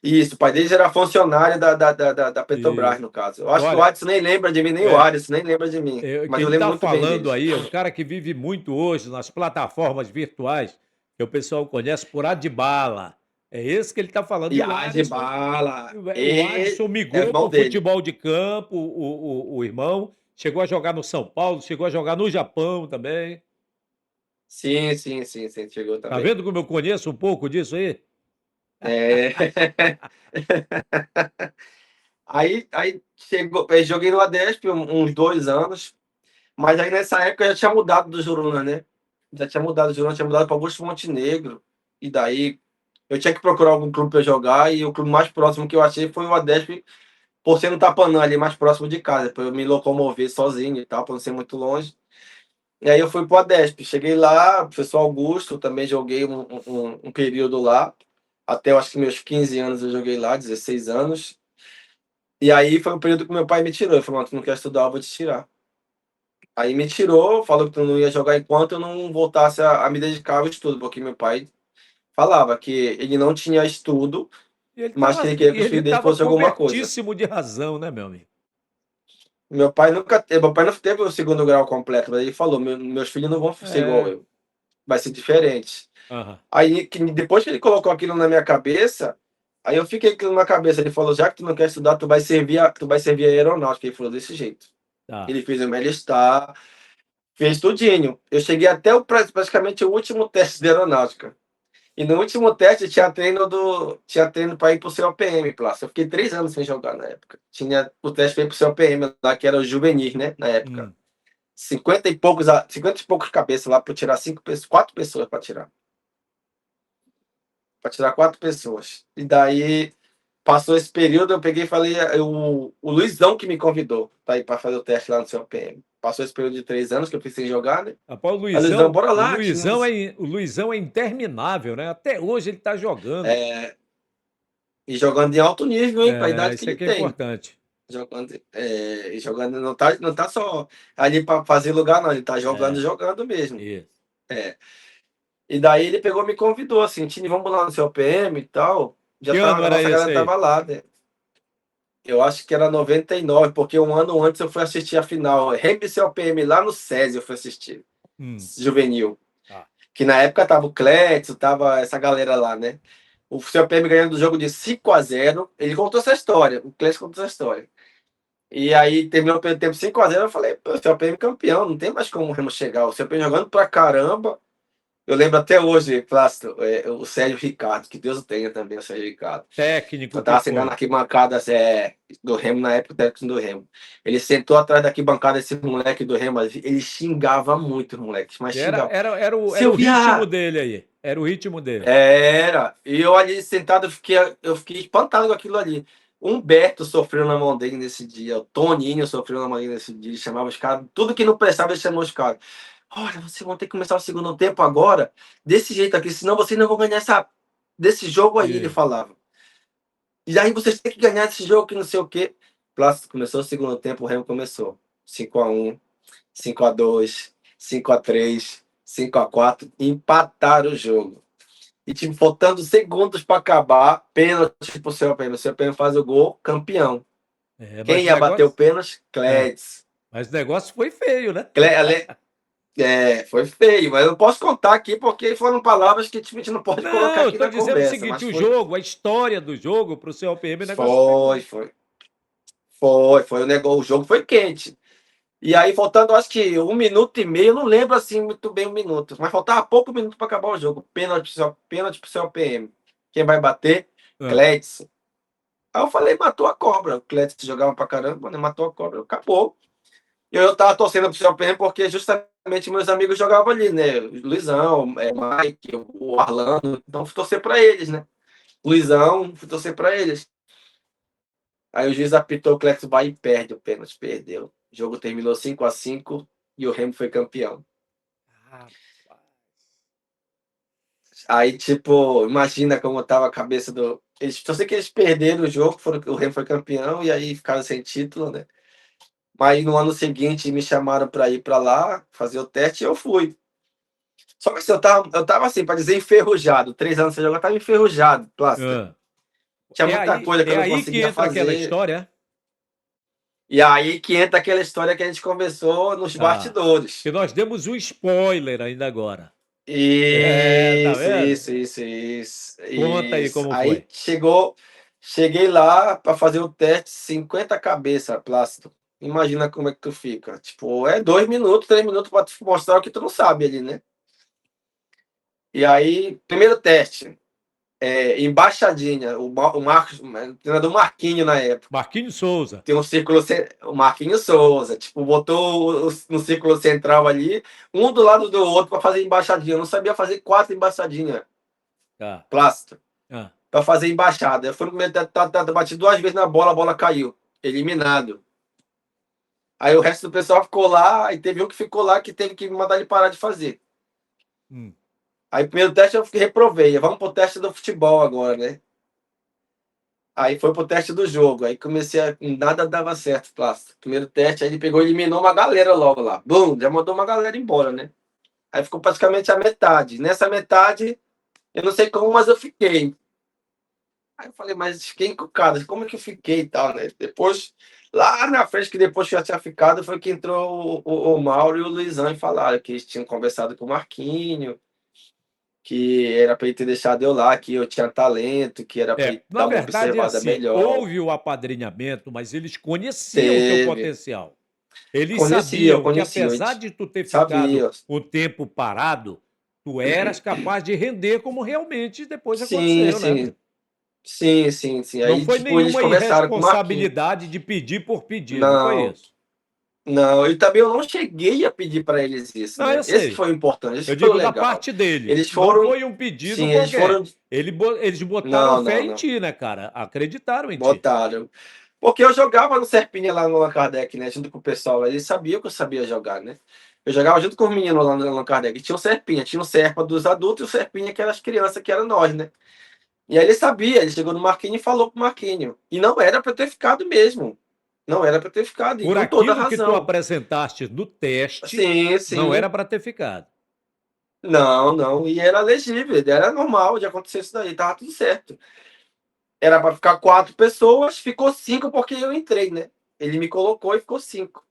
isso, o pai deles era funcionário da Petrobras, E, no caso. Eu acho que o olha, Adson nem lembra de mim, nem o é, Adson nem lembra de mim, mas quem eu lembro está muito bem falando deles. aí é um cara que vive muito hoje nas plataformas virtuais, que o pessoal conhece por Adbala. É esse que ele está falando. E E o a de Adson, bala, o e Adson é migrou para irmão o dele. futebol de campo, o irmão. Chegou a jogar no São Paulo, chegou a jogar no Japão também. Sim, chegou Tá também. vendo como eu conheço um pouco disso aí? É... aí chegou, joguei no Adesp uns 2 anos, mas aí nessa época eu já tinha mudado do Juruna, né? Já tinha mudado do Juruna, tinha mudado para Augusto Montenegro. E daí eu tinha que procurar algum clube para jogar, e o clube mais próximo que eu achei foi o Adesp, por ser no Tapanã, ali mais próximo de casa, para eu me locomover sozinho e tal, para não ser muito longe. E aí eu fui pro Adesp. Cheguei lá, professor Augusto, também joguei um período lá. Até eu acho que meus 15 anos eu joguei lá, 16 anos. E aí foi o período que meu pai me tirou. Ele falou: tu não quer estudar, eu vou te tirar. Aí me tirou, falou que tu não ia jogar enquanto eu não voltasse a me dedicar ao estudo, porque meu pai falava que ele não tinha estudo, E ele mas que estava ele queria que os ele filhos dele tava fossem alguma coisa. cobertíssimo de razão, né, meu amigo? Meu pai não teve o segundo grau completo, mas ele falou: meus filhos não vão ser igual É. eu, vai ser diferente. Aham. Aí, depois que ele colocou aquilo na minha cabeça, aí eu fiquei com aquilo na cabeça. Ele falou: já que tu não quer estudar, tu vai servir a aeronáutica. Ele falou desse jeito. Tá. Ele fez o Melistar, fez tudinho. Eu cheguei até praticamente o último teste de aeronáutica. E no último teste tinha treino para ir pro COPM, Plácio. Eu fiquei 3 anos sem jogar na época. Tinha o teste para ir pro COPM, lá que era o juvenil, né? Na época. Hum. 50 e poucos cabeças lá para tirar 4 pessoas para tirar. Para tirar 4 pessoas. E daí passou esse período, eu peguei e falei, o Luizão que me convidou para ir para fazer o teste lá no seu PM. Passou esse período de 3 anos que eu fiz sem jogar, né? Rapaz, Aí Luizão, bora O lá. Luizão o Luizão é interminável, né? Até hoje ele tá jogando. É, e jogando em alto nível, hein? Para a É, idade que isso é ele que é tem. importante. E jogando não tá só ali para fazer lugar, não. Ele tá É, jogando mesmo. isso. É. E daí ele pegou e me convidou, assim, Tini, vamos lá no seu PM e tal. Já Que ano tava, a era nossa esse galera aí? tava lá, né? Eu acho que era 99, porque um ano antes eu fui assistir a final. Remy CLPM lá no SESI eu fui assistir. Hum. Juvenil. Tá. Que na época tava o Clécio, tava essa galera lá, né? O CLPM ganhando o jogo de 5-0. Ele contou essa história. O Clécio contou essa história. E aí terminou o primeiro tempo 5-0. Eu falei, pô, o CLPM campeão, não tem mais como o Remo chegar. O CLPM jogando pra caramba. Eu lembro até hoje, Plácido, o Sérgio Ricardo, que Deus o tenha também, o Sérgio Ricardo. Técnico Eu que tava sentado na foi. arquibancada do Remo, na época, o técnico do Remo. Ele sentou atrás da arquibancada, esse moleque do Remo, ele xingava muito os moleques, mas Era, xingava. era, era, o, era o ritmo Silvia! dele aí. Era o ritmo dele. Era. E eu ali sentado, eu fiquei espantado com aquilo ali. Humberto sofreu na mão dele nesse dia, o Toninho sofreu na mão dele nesse dia, ele chamava os caras, tudo que não prestava, ele chamou os caras. Olha, vocês vão ter que começar o segundo tempo agora, desse jeito aqui, senão vocês não vão ganhar desse jogo E aí, ele aí? falava. E aí vocês têm que ganhar esse jogo que não sei o quê. Plácido, começou o segundo tempo, o Remo começou. 5-1, 5-2, 5-3, 5-4, empataram o jogo. E tipo, faltando segundos para acabar, pênalti pro CLPM. O CLPM faz o gol, campeão. Mas Quem o ia bater o negócio. pênalti? É, Clédis. mas o negócio foi feio, né? Foi feio, mas eu não posso contar aqui porque foram palavras que tipo, a gente não pode colocar Não, eu aqui tô na dizendo o conversa, seguinte: mas o foi, jogo, a história do jogo pro CLPM, o negócio foi foi, bom. foi, foi o negócio, o jogo foi quente. E aí, faltando acho que 1 minuto e meio, eu não lembro assim muito bem 1 minuto, mas faltava pouco minuto para acabar o jogo. Pênalti pro CLPM. Quem vai bater? Ah, Clédis. Aí eu falei, matou a cobra. O Clédis jogava pra caramba, né? Matou a cobra, acabou. E eu tava torcendo pro CLPM porque justamente meus amigos jogavam ali, né? O Luizão, o Mike, o Arlando. Então fui torcer pra eles, né? Luizão, fui torcer pra eles. Aí o juiz apitou, o Clédis vai e perde o pênalti, perdeu. O jogo terminou 5-5 e o Remo foi campeão. rapaz. Aí, tipo, imagina como tava a cabeça do. Eu sei que eles perderam o jogo, o Remo foi campeão e aí ficaram sem título, né? Mas no ano seguinte me chamaram para ir para lá, fazer o teste e eu fui. Só que assim, eu tava assim, para dizer enferrujado. 3 anos sem jogar, eu tava enferrujado, Plácido. Ah. Tinha muita coisa que É eu não aí que conseguia entra aquela fazer. história. E aí que entra aquela história que a gente conversou nos Ah, que bastidores. nós demos um spoiler ainda agora. É, tá Isso, vendo? isso, isso, isso, Conta aí isso. como Aí foi. cheguei lá para fazer o teste, 50 cabeça, Plácido. Imagina como é que tu fica. Tipo, 2 minutos, 3 minutos para tu mostrar o que tu não sabe ali, né? E aí, primeiro teste, embaixadinha, o Marcos, o treinador Marquinho na época. Marquinhos Souza. Tem um círculo, o Marquinhos Souza, tipo, botou no círculo central ali, um do lado do outro para fazer embaixadinha. Eu não sabia fazer 4 embaixadinhas, Tá. Plácido, Ah. para fazer embaixada. Eu fui no primeiro teste, bati 2 vezes na bola, a bola caiu, eliminado. Aí o resto do pessoal ficou lá, e teve um que ficou lá que teve que mandar ele parar de fazer. Hum. Aí, primeiro teste eu reprovei. Vamos pro teste do futebol agora, né? Aí foi pro teste do jogo. Aí comecei a. Nada dava certo, Plástico. Primeiro teste, aí ele pegou e eliminou uma galera logo lá. Bum, já mandou uma galera embora, né? Aí ficou praticamente a metade. Nessa metade, eu não sei como, mas eu fiquei. Aí eu falei, mas fiquei encucado. Como é que eu fiquei e tal, né? Depois, lá na frente, que depois que eu já tinha ficado, foi que entrou o Mauro e o Luizão e falaram que eles tinham conversado com o Marquinho, que era para ele ter deixado eu lá, que eu tinha talento, que era para ele Na dar uma verdade é observada assim, melhor. houve o apadrinhamento, mas eles conheciam o teu Teve. potencial. Eles Conhecia, eu sabiam que conhecia. Eu apesar de tu ter ficado sabia. o tempo parado, tu eras capaz de render como realmente depois Sim, aconteceu, né, sim. meu? Sim, sim, sim. Não Aí, foi tipo, eles nenhuma conversaram com o Marquinhos. irresponsabilidade de pedir por pedir, não foi Não, isso. não. E também eu não cheguei a pedir para eles isso, Não, né? eu Esse que sei. foi o importante, esse Eu que foi o digo da legal. parte deles. Eles Não foram. foi um pedido Sim, eles foram. qualquer. Eles botaram Não, fé não, em não. ti, né, cara? Acreditaram em ti. Botaram. Porque eu jogava no Serpinha lá no Allan Kardec, né? Junto com o pessoal. Eles sabiam que eu sabia jogar, né? Eu jogava junto com os meninos lá no Allan Kardec. Tinha o Serpinha, tinha o Serpa dos adultos e o Serpinha que era as crianças, que era nós, né? E aí ele sabia, ele chegou no Marquinhos e falou pro Marquinhos. E não era para ter ficado mesmo. Não era para ter ficado, e Por com toda aquilo que tu razão. apresentaste no teste, Sim, não era sim. para ter ficado. Não, não. E era legível, era normal de acontecer isso daí, tava tudo certo. Era para ficar 4 pessoas, ficou 5 porque eu entrei, né? Ele me colocou e ficou 5.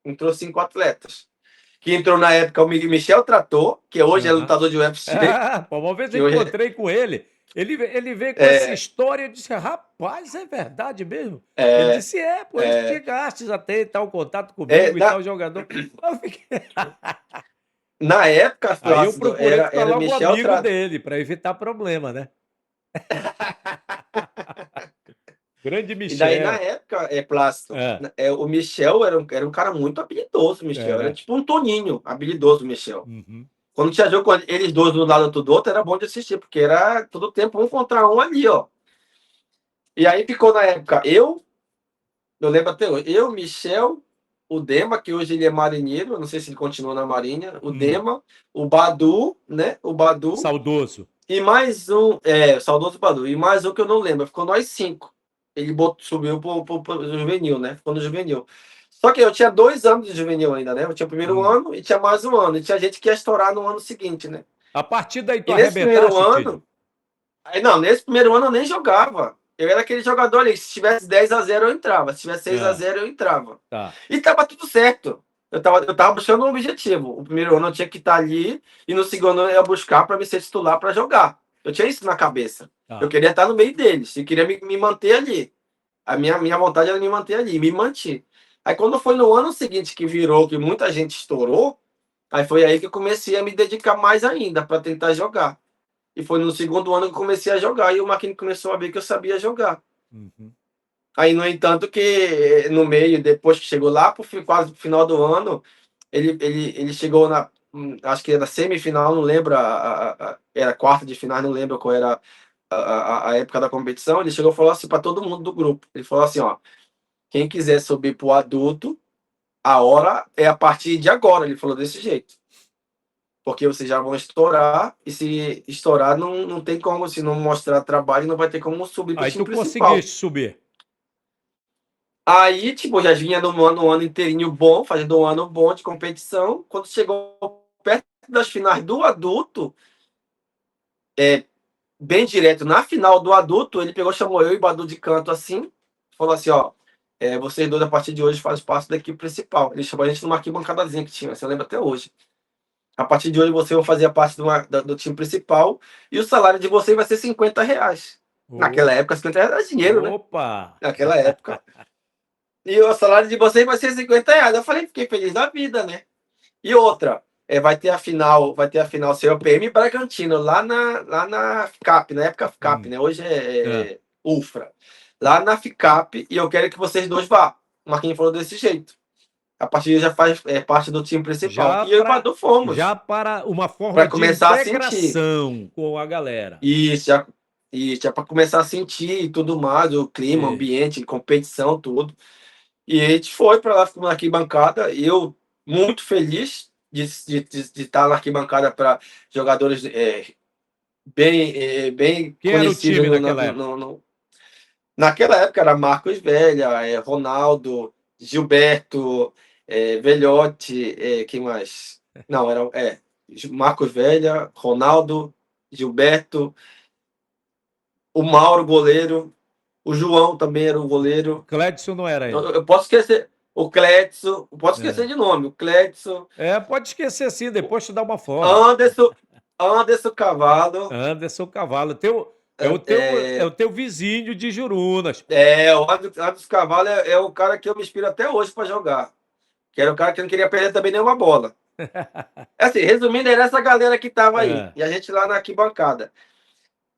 Entrou 5 atletas. Que entrou na época o Michel Trator, que hoje é Aham. lutador de UFC. Ah, pô, uma vez Que eu hoje encontrei com ele. Ele veio com essa é, história. Eu disse, rapaz, é verdade mesmo? Ele é, disse, pô, é, chegastes a ter tal contato é, comigo e na- tal jogador. Eu fiquei... Na época, Aí eu Plácido, procurei ficar era o logo Michel amigo dele, para evitar problema, né? Grande E daí, na Michel. época, Plácido, É, o Michel era um cara muito habilidoso, o Michel. Era era. tipo um Toninho, habilidoso, o Michel. Uhum. Quando tinha jogo com eles dois do lado do outro, era bom de assistir, porque era todo tempo um contra um ali, ó. E aí ficou na época eu lembro até hoje, eu, Michel, o Dema, que hoje ele é marinheiro, não sei se ele continua na Marinha, o Dema, o Badu, né? O Badu, Saudoso. e mais um, o saudoso Badu, e mais um que eu não lembro, ficou nós cinco. Ele subiu pro juvenil, né? Ficou no juvenil. Só que eu tinha 2 anos de juvenil ainda, né? Eu tinha o primeiro ano e tinha mais um ano. E tinha gente que ia estourar no ano seguinte, né? A partir daí tu E nesse primeiro arrebentaste, Tídio? ano, aí não, nesse primeiro ano eu nem jogava. Eu era aquele jogador ali, se tivesse 10-0 eu entrava, se tivesse 6 a Ah, 0 eu entrava. tá. E tava tudo certo. Eu tava buscando um objetivo. O primeiro ano eu tinha que estar ali e no segundo ano eu ia buscar para me ser titular para jogar. Eu tinha isso na cabeça. Eu Tá. queria estar no meio deles, eu queria me manter ali. A minha vontade era me manter ali, me manter. Aí quando foi no ano seguinte que virou, que muita gente estourou, aí foi aí que eu comecei a me dedicar mais ainda para tentar jogar. E foi no segundo ano que eu comecei a jogar e o Marquinhos começou a ver que eu sabia jogar. Uhum. Aí, no entanto, que no meio, depois que chegou lá para quase o final do ano, ele chegou na, acho que era semifinal, não lembro, era quarta de final, não lembro qual era a época da competição. Ele chegou e falou assim para todo mundo do grupo: ele falou assim, ó, quem quiser subir para o adulto, a hora é a partir de agora. Ele falou desse jeito. Porque vocês já vão estourar, e se estourar, não tem como, se não mostrar trabalho, não vai ter como subir para o Aí time tu principal. conseguiste subir. Aí, tipo, já vinha no ano inteirinho bom, fazendo um ano bom de competição. Quando chegou perto das finais do adulto, bem direto, na final do adulto, ele pegou, chamou eu e o Badu de canto assim, falou assim, ó, vocês dois a partir de hoje fazem parte da equipe principal. Ele chamou a gente numa arquibancadazinha que tinha, você lembra até hoje. A partir de hoje vocês vão fazer parte do time principal e o salário de vocês vai ser R$ 50. Ô, Naquela época, R$ 50 era dinheiro, né? opa! Naquela época. E o salário de vocês vai ser R$ 50. Eu falei, fiquei feliz da vida, né? E outra, vai ter a final COPM e Bragantino, lá na FICAP, na época FICAP, Hum. né? Hoje Ah, é UFRA. Lá na FICAP, e eu quero que vocês dois vá. O Marquinhos falou desse jeito. A partir de já faz parte do time principal. já E eu e o para Badu fomos, já para uma forma para de começar a sentir. integração com a galera. Isso, já para começar a sentir e tudo mais, o clima, o E, ambiente, competição, tudo. E a gente foi para lá, ficou na arquibancada, eu muito feliz de estar na arquibancada para jogadores bem quem era o conhecidos time naquela época? naquela época era Marcos Velha, Ronaldo, Gilberto, Velhote, quem mais? Não, Marcos Velha, Ronaldo, Gilberto, o Mauro, goleiro, o João também era um goleiro. Clédson não era ainda. Eu posso esquecer o Cledson, posso esquecer É. de nome, o Cledson, Pode esquecer sim, o depois tu dá uma folga. Anderson Cavalo, Anderson Cavalo, é o é, teu vizinho de Jurunas, pô. o Anderson Cavalo é o cara que eu me inspiro até hoje para jogar, que era o cara que não queria perder também nenhuma bola. É assim, resumindo, era essa galera que estava aí, É. e a gente lá na arquibancada.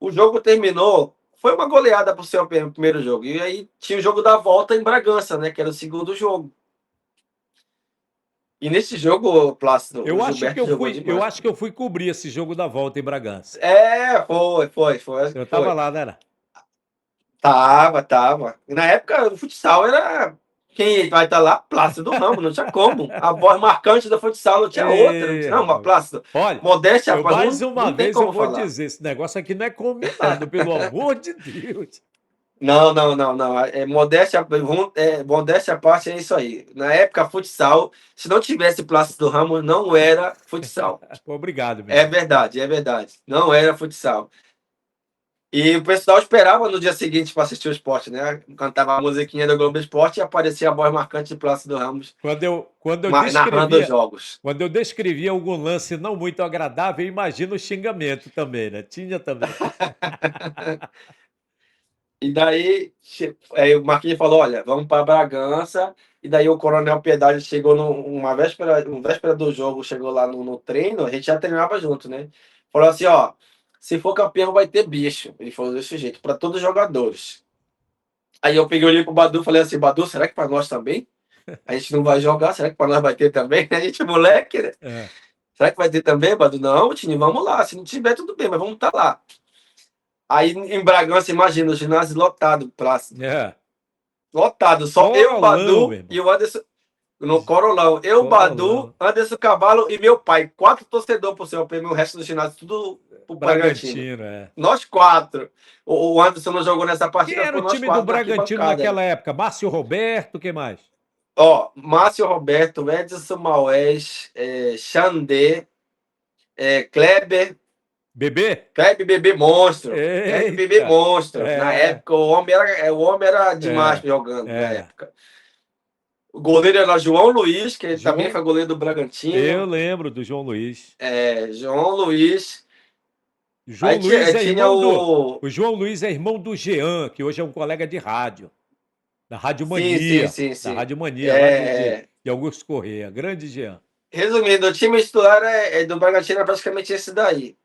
O jogo terminou, foi uma goleada pro seu primeiro jogo, e aí tinha o jogo da volta em Bragança, né, que era o segundo jogo. E nesse jogo, Plácido, o Gilberto jogou Eu demais. acho que eu fui cobrir esse jogo da volta em Bragança. Foi, Eu tava foi. lá, né? Era? Tava. E na época, o futsal era. Quem vai estar lá? Plácido Ramos, não tinha como. A voz marcante do futsal não tinha outra. Não, Ei, não, mas rapaz. Plácido, Olha, modéstia, eu rapaz, mais não, uma não tem vez eu como vou falar. dizer, esse negócio aqui não é combinado, pelo amor de Deus. Não, não, não, não. Modéstia à parte é isso aí. Na época, futsal, se não tivesse Plácido Ramos, não era futsal. Obrigado, meu É irmão. verdade, é verdade. Não era futsal. E o pessoal esperava no dia seguinte para assistir o esporte, né? Cantava a musiquinha do Globo Esporte e aparecia a voz marcante de Plácido Ramos narrando os jogos. Quando eu descrevia algum lance não muito agradável, imagina o xingamento também, né? Tinha também. E daí aí o Marquinhos falou: olha, vamos para Bragança E daí o Coronel Piedade chegou uma véspera do jogo, chegou lá no treino, a gente já treinava junto, né? Falou assim, ó, se for campeão vai ter bicho. Ele falou desse jeito, para todos os jogadores. Aí eu peguei, olhei pro Badu e falei assim, Badu, será que para nós também? A gente não vai jogar, será que para nós vai ter também? A gente é moleque, né? É. Será que vai ter também, Badu? Não, time, vamos lá. Se não tiver, tudo bem, mas vamos estar lá. Aí em Bragança, imagina, o ginásio lotado, Plácido. É. Lotado, só eu, Corolão, meu Badu irmão. e o Anderson. No Corolão. Eu, Badu, Corolão. Anderson Cavalo e meu pai. 4 torcedores pro seu prêmio, o resto do ginásio, tudo pro Bragantino. Bragantino, é. Nós 4. O Anderson não jogou nessa Quem partida, era o ficou nós time do 4 na Bragantino arquibancada. naquela época? Márcio Roberto, quem mais? Ó, Márcio Roberto, Edson Maués, Xandê, Kleber. Bebê? Kleber Bebê Monstro. Kleber Bebê Eita! Monstro. Na É, época, o homem era demais é, jogando, na é. época. O goleiro era João Luiz, que ele também foi João, goleiro do eu Bragantino. lembro do João Luiz. João Luiz. João Aí Luiz é tinha irmão do. o. O João Luiz é irmão do Jean, que hoje é um colega de rádio. Da Rádio Sim, sim, Mania. sim, Da sim. Rádio Mania, lá É, é. de Augusto Corrêa. Grande Jean. Resumindo, o time titular do Bragantino é praticamente esse daí.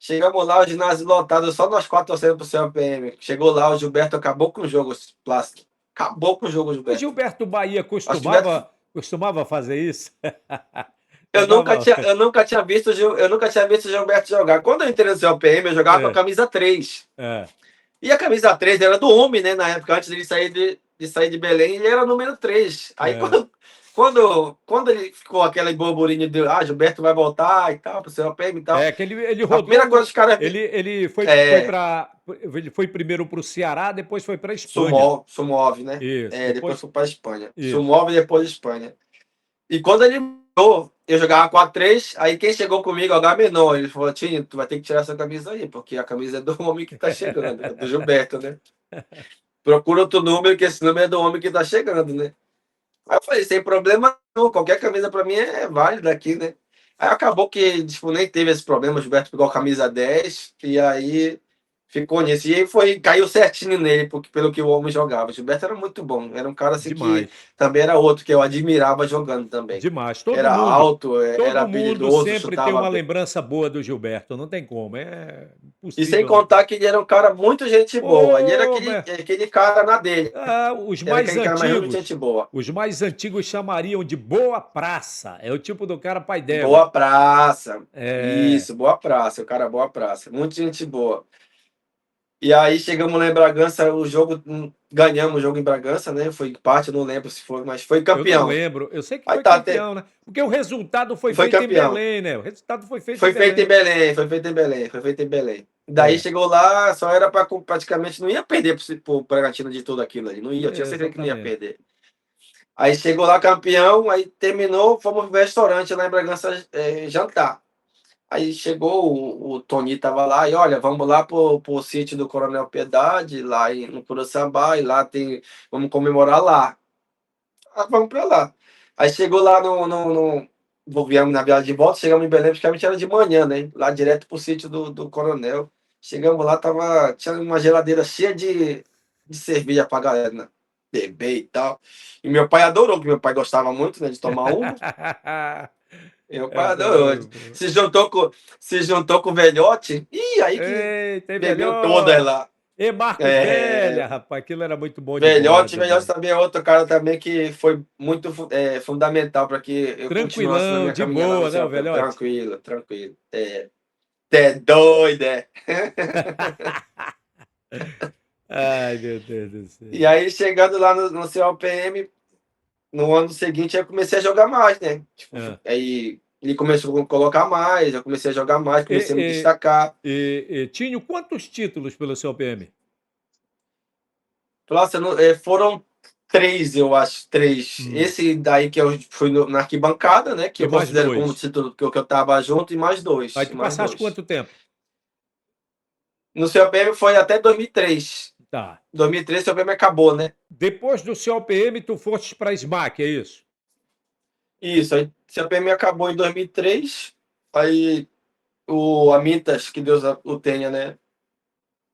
Chegamos lá, o ginásio lotado, só nós 4 torcendo pro CLPM. Chegou lá, o Gilberto acabou com o jogo, Plástico. Acabou com o jogo, O Gilberto. Gilberto Bahia Acho que o Gilberto. costumava fazer isso? Eu nunca Jogava. tinha, eu nunca tinha visto, eu nunca tinha visto o Gilberto jogar. Quando eu entrei no CLPM, eu jogava com a É, camisa 3. é. E a camisa 3 era do homem, né? Na época, antes dele sair de Belém, ele era número 3. Aí É. quando ele ficou aquele burburinho de Gilberto vai voltar e tal, pro seu PM e tal. É que ele A primeira coisa rodou. que os caras. Ele foi primeiro para o Ceará, depois foi para a Espanha. Sumove, né? Isso. Depois foi para a Espanha. Isso. Sumove e depois Espanha. E quando ele mudou, eu jogava 4-3, aí quem chegou comigo, H menor, ele falou, Tinho, tu vai ter que tirar essa camisa aí, porque a camisa é do homem que tá chegando, do Gilberto, né? Procura outro número, que esse número é do homem que tá chegando, né? Aí eu falei, sem problema não, qualquer camisa pra mim é válida aqui, né? Aí acabou que, tipo, nem teve esse problema, o Gilberto pegou a camisa 10, e aí ficou nisso. E aí caiu certinho nele, porque, pelo que o homem jogava. O Gilberto era muito bom, era um cara assim que Demais. também era outro que eu admirava jogando também. Demais. Era alto, era Todo mundo habilidoso, sempre tem chutava uma bem. lembrança boa do Gilberto. Não tem como. É E sem impossível não ter. contar que ele era um cara muito gente boa. Ele era Ô, aquele cara na dele. os Era mais aquele cara mais muito gente antigos. boa. Os mais antigos chamariam de Boa Praça. É o tipo do cara pai d'égua. Boa praça. É. Isso, boa praça. O cara boa praça. Muita gente boa. E aí chegamos lá em Bragança, ganhamos o jogo em Bragança, né? Foi empate, eu não lembro se foi, mas foi Eu não campeão. lembro. Eu sei que Aí foi tá, até campeão, né? Porque o resultado foi foi feito em campeão. Belém, né? O resultado foi feito em Foi feito em Belém. Belém, foi feito em Belém, foi feito em Belém. Daí É, chegou lá, só era para praticamente não ia perder pro Bragantino de tudo aquilo ali, não ia, eu tinha certeza que não ia exatamente. perder. Aí chegou lá campeão, aí terminou, fomos pro restaurante lá em Bragança jantar. Aí chegou, o Tony tava lá e olha, vamos lá pro sítio do Coronel Piedade, lá no Curuçambá, e lá vamos comemorar lá. Ah, vamos pra lá. Aí chegou lá viemos na viagem de volta, chegamos em Belém, praticamente era de manhã, né? Lá direto pro sítio do Coronel. Chegamos lá, tinha uma geladeira cheia de cerveja pra galera, né? Beber e tal. E meu pai adorou, porque meu pai gostava muito, né, de tomar uma. E meu pai adorou. Adoro. Se juntou com o velhote, e aí que Eita, e bebeu toda velhote. lá. E Marco É, Velha, rapaz, aquilo era muito bom de bola velhote também. também é outro cara também que foi muito fundamental para que eu continuasse na Tranquilão, minha de caminhada no boa, né, o CLP. velhote? Tranquilo, tranquilo. É doido, é. Ai, meu Deus do E céu. aí, chegando lá no CLPM, no ano seguinte, eu comecei a jogar mais, né? Tipo, Ah. aí ele começou a colocar mais, eu comecei a jogar mais, comecei a me E, destacar. Tinho, quantos títulos pelo seu PM? Nossa, foram 3, eu acho, 3. Esse daí que eu fui na arquibancada, né? Que E eu mais considero como dois. título que eu tava junto, e mais Aí dois. E tu mais passaste dois. quanto tempo? No CLPM foi até 2003. Tá. 2003 o CLPM acabou, né? Depois do seu PM, tu fostes para Smack, é isso? Isso, aí o CLPM acabou em 2003. Aí o Amintas, que Deus o tenha, né?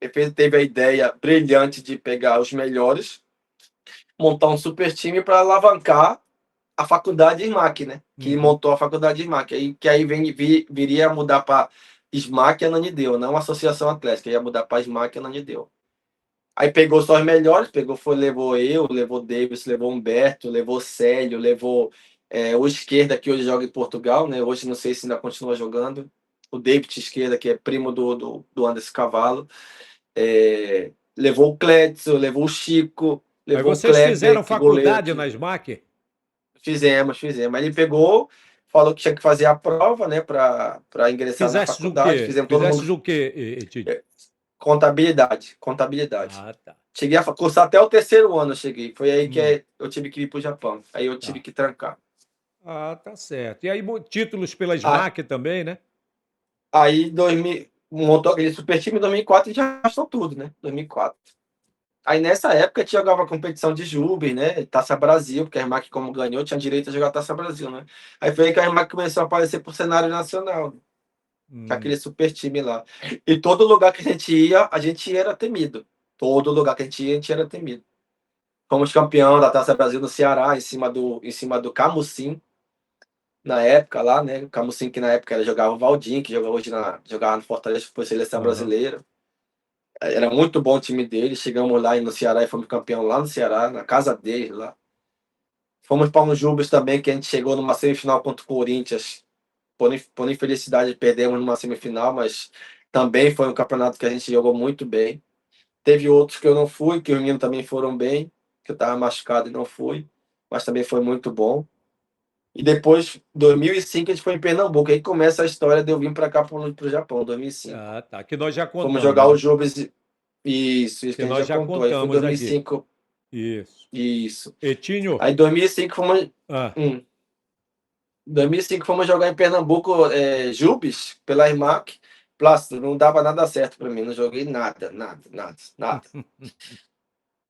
Ele teve a ideia brilhante de pegar os melhores montar um super time para alavancar a faculdade de SMAC, né? Que Uhum. montou a faculdade de SMAC. Que aí viria a mudar para SMAC e Ananideu, não Associação Atlética, ia mudar para SMAC e Ananideu. Aí pegou só os melhores, levou eu, levou Davis, levou Humberto, levou Célio, levou o Esquerda, que hoje joga em Portugal, né? Hoje não sei se ainda continua jogando. O David Esquerda, que é primo do Anderson Cavalo. Levou o Clédson, levou o Chico, Aí levou o vocês fizeram Kleber, que goleiro faculdade que na SMAC? fizemos. Aí ele pegou, falou que tinha que fazer a prova, né, para ingressar na Fizestes o faculdade. quê? Fizemos todo mundo Fizestes o quê, Etílio? contabilidade. Ah, tá. Cheguei a cursar até o terceiro ano, eu cheguei. Foi aí Hum, que eu tive que ir para o Japão. Aí eu tive tá. que trancar. Ah, tá certo. E aí, títulos pela Ah, SMAC também, né? aí 2000, montou aquele super time em 2004 e já gastou tudo, né? 2004. Aí nessa época a gente jogava competição de Júber, né? Taça Brasil, porque a Irmac, como ganhou, tinha direito a jogar Taça Brasil, né? Aí foi aí que a Irmac começou a aparecer pro cenário nacional, né? Com Hum, aquele super time lá. E todo lugar que a gente era temido. Todo lugar que a gente era temido. Fomos campeão da Taça Brasil no Ceará, em cima do Camusim, na época lá, né? O Camusim, que na época jogava o Valdinho, que jogava no Fortaleza, foi seleção aham. brasileira. Era muito bom o time dele. Chegamos lá no Ceará e fomos campeão lá no Ceará, na casa dele lá. Fomos para um Jubes também, que a gente chegou numa semifinal contra o Corinthians. Por infelicidade, perdemos numa semifinal, mas também foi um campeonato que a gente jogou muito bem. Teve outros que eu não fui, que os meninos também foram bem, que eu estava machucado e não fui, mas também foi muito bom. E depois, 2005, a gente foi em Pernambuco. Aí começa a história de eu vir para cá, para o Japão, 2005. Ah, tá. Que nós já Fomos contamos, jogar o né? Jubes. Isso que Que a gente nós já já contou. Aí foi em contamos aqui. 2005. Isso. Isso. Etinho, Aí em 2005 fomos. ah, Hum. 2005 fomos jogar em Pernambuco, Jubes, pela IMAC. Plácido, não dava nada certo para mim, não joguei nada, nada, nada, nada.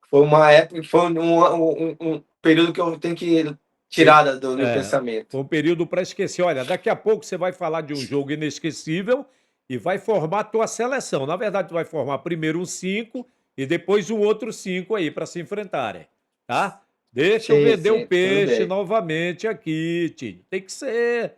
Foi uma época, foi um período que eu tenho que pe- tirar do meu pensamento. foi um período para esquecer. Olha, daqui a pouco você vai falar de um jogo inesquecível e vai formar a tua seleção. Na verdade, tu vai formar primeiro um 5 e depois um outro 5 aí para se enfrentarem, tá? Deixa eu Sim, vender o sim, tudo peixe bem. novamente aqui, Tinho. Tem que ser.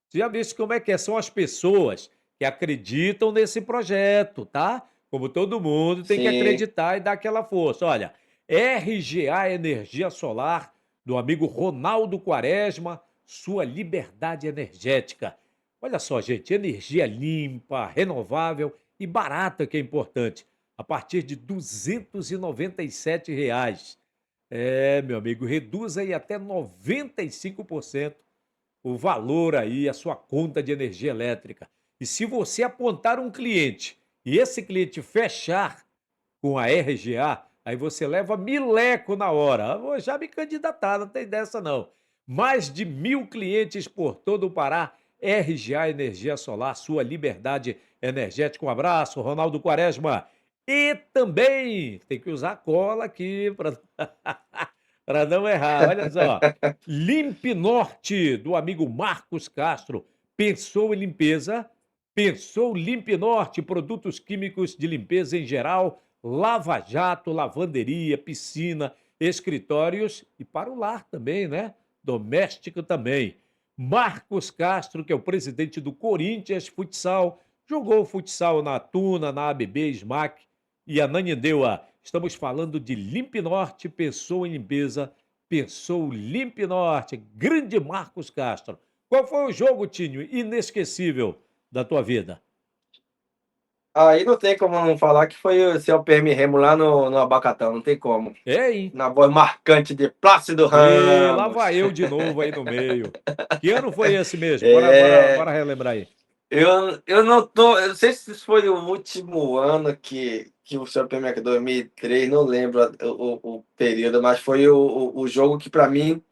Você já viu como é que é? São as pessoas que acreditam nesse projeto, tá? Como todo mundo tem que Sim. acreditar e dar aquela força. Olha, RGA Energia Solar do amigo Ronaldo Quaresma, sua liberdade energética. Olha só, gente, energia limpa, renovável e barata que é importante, a partir de R$ 297. É, meu amigo, reduz aí até 95% o valor aí, a sua conta de energia elétrica. E se você apontar um cliente e esse cliente fechar com a RGA, aí você leva mileco na hora. Vou já me candidatar, não tem dessa não. Mais de 1.000 clientes por todo o Pará. RGA Energia Solar, sua liberdade energética. Um abraço, Ronaldo Quaresma. E também tem que usar cola aqui para para não errar. Olha só. Limpe Norte, do amigo Marcos Castro. Pensou em limpeza? Pensou Limpe Norte, produtos químicos de limpeza em geral, lava-jato, lavanderia, piscina, escritórios e para o lar também, né? Doméstico também. Marcos Castro, que é o presidente do Corinthians Futsal, jogou futsal na Tuna, na ABB, SMAC e Ananindeua. Estamos falando de Limpe Norte, pensou em limpeza, pensou Limpe Norte. Grande Marcos Castro. Qual foi o jogo, Tinho, inesquecível da tua vida? Aí não tem como não falar que foi o seu PM Remo lá no Abacatão, não tem como. É, hein? Na voz marcante de Plácido E lá vai Ramos. eu de novo aí no meio. Que ano foi esse mesmo? Bora É, relembrar aí. eu não tô. Eu não sei se foi o último ano que o seu PM 2003, não lembro o período, mas foi o jogo que para mim,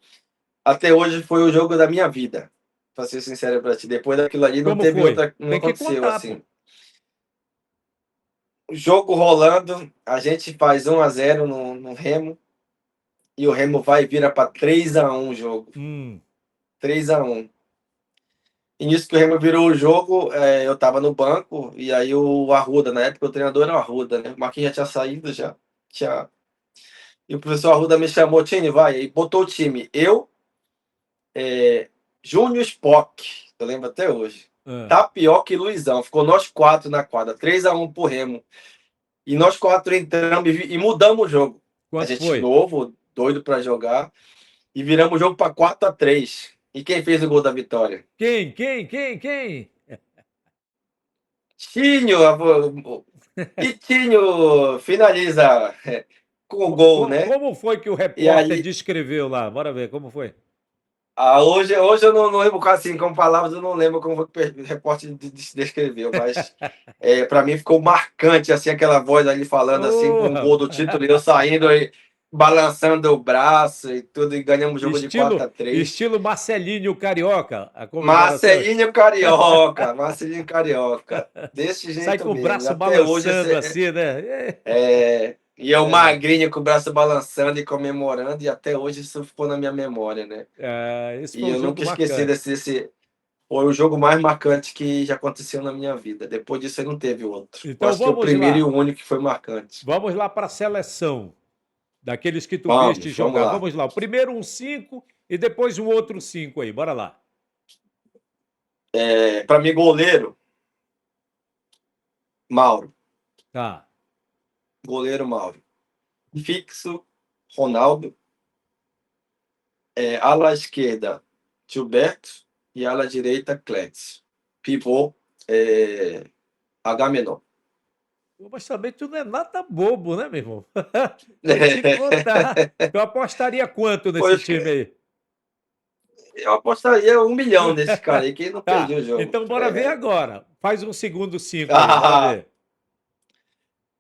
até hoje, foi o jogo da minha vida. Pra ser sincero pra ti. Depois daquilo ali não Como teve foi? outra, não Tem que aconteceu contar, pô. assim. O jogo rolando, a gente faz 1-0 no Remo, e o Remo vai e vira para 3-1 o jogo. Hum, 3-1. E nisso que o Remo virou o jogo, eu tava no banco, e aí o Arruda, na época o treinador era o Arruda, né? O Marquinhos já tinha saído, já tinha. E o professor Arruda me chamou, Tini, vai, e botou o time. Eu, Júnior Spock, eu lembro até hoje. Ah, Tapioca e Luizão. Ficou nós 4 na quadra, 3-1 pro Remo. E nós 4 entramos e mudamos o jogo. A quanto gente foi? novo, doido para jogar. E viramos o jogo para 4-3. E quem fez o gol da vitória? Quem? Tinho, e Tinho finaliza com o gol, né? Como foi que o E repórter ali, descreveu lá? Bora ver, como foi? hoje eu não lembro assim, com palavras, eu não lembro como foi que o repórter descreveu, mas para mim ficou marcante assim aquela voz ali falando assim com o Ô, gol do título, e eu saindo e balançando o braço e tudo, e ganhamos o jogo de estilo, 4-3. estilo Marcelinho Carioca, a comemoração. Marcelinho Carioca, desse Sai jeito com o mesmo. E braço até hoje balançando assim, né? e eu É, magrinho com o braço balançando e comemorando, e até hoje isso ficou na minha memória, né? esse E foi um eu jogo nunca esqueci marcante. desse. Foi o jogo mais marcante que já aconteceu na minha vida. Depois disso, aí não teve outro. Eu Então acho que é o primeiro e o único que foi marcante. vamos lá para a seleção, daqueles que tu viste Vamos jogar. lá. Vamos lá, o primeiro um 5 e depois um outro 5 aí, bora lá. Para mim, goleiro, Mauro. Tá, Goleiro, Mauro. Fixo, Ronaldo. Ala esquerda, Gilberto. E ala direita, Clétis. Pivô, Agamenon. pô, mas também tu não é nada bobo, né, meu irmão? Vou te contar. Tu apostaria quanto nesse Pois time aí? eu apostaria 1 milhão nesse cara aí, que não perdi Tá, o jogo. então bora ver agora. Faz um segundo 5 aí, bora Ah, ver.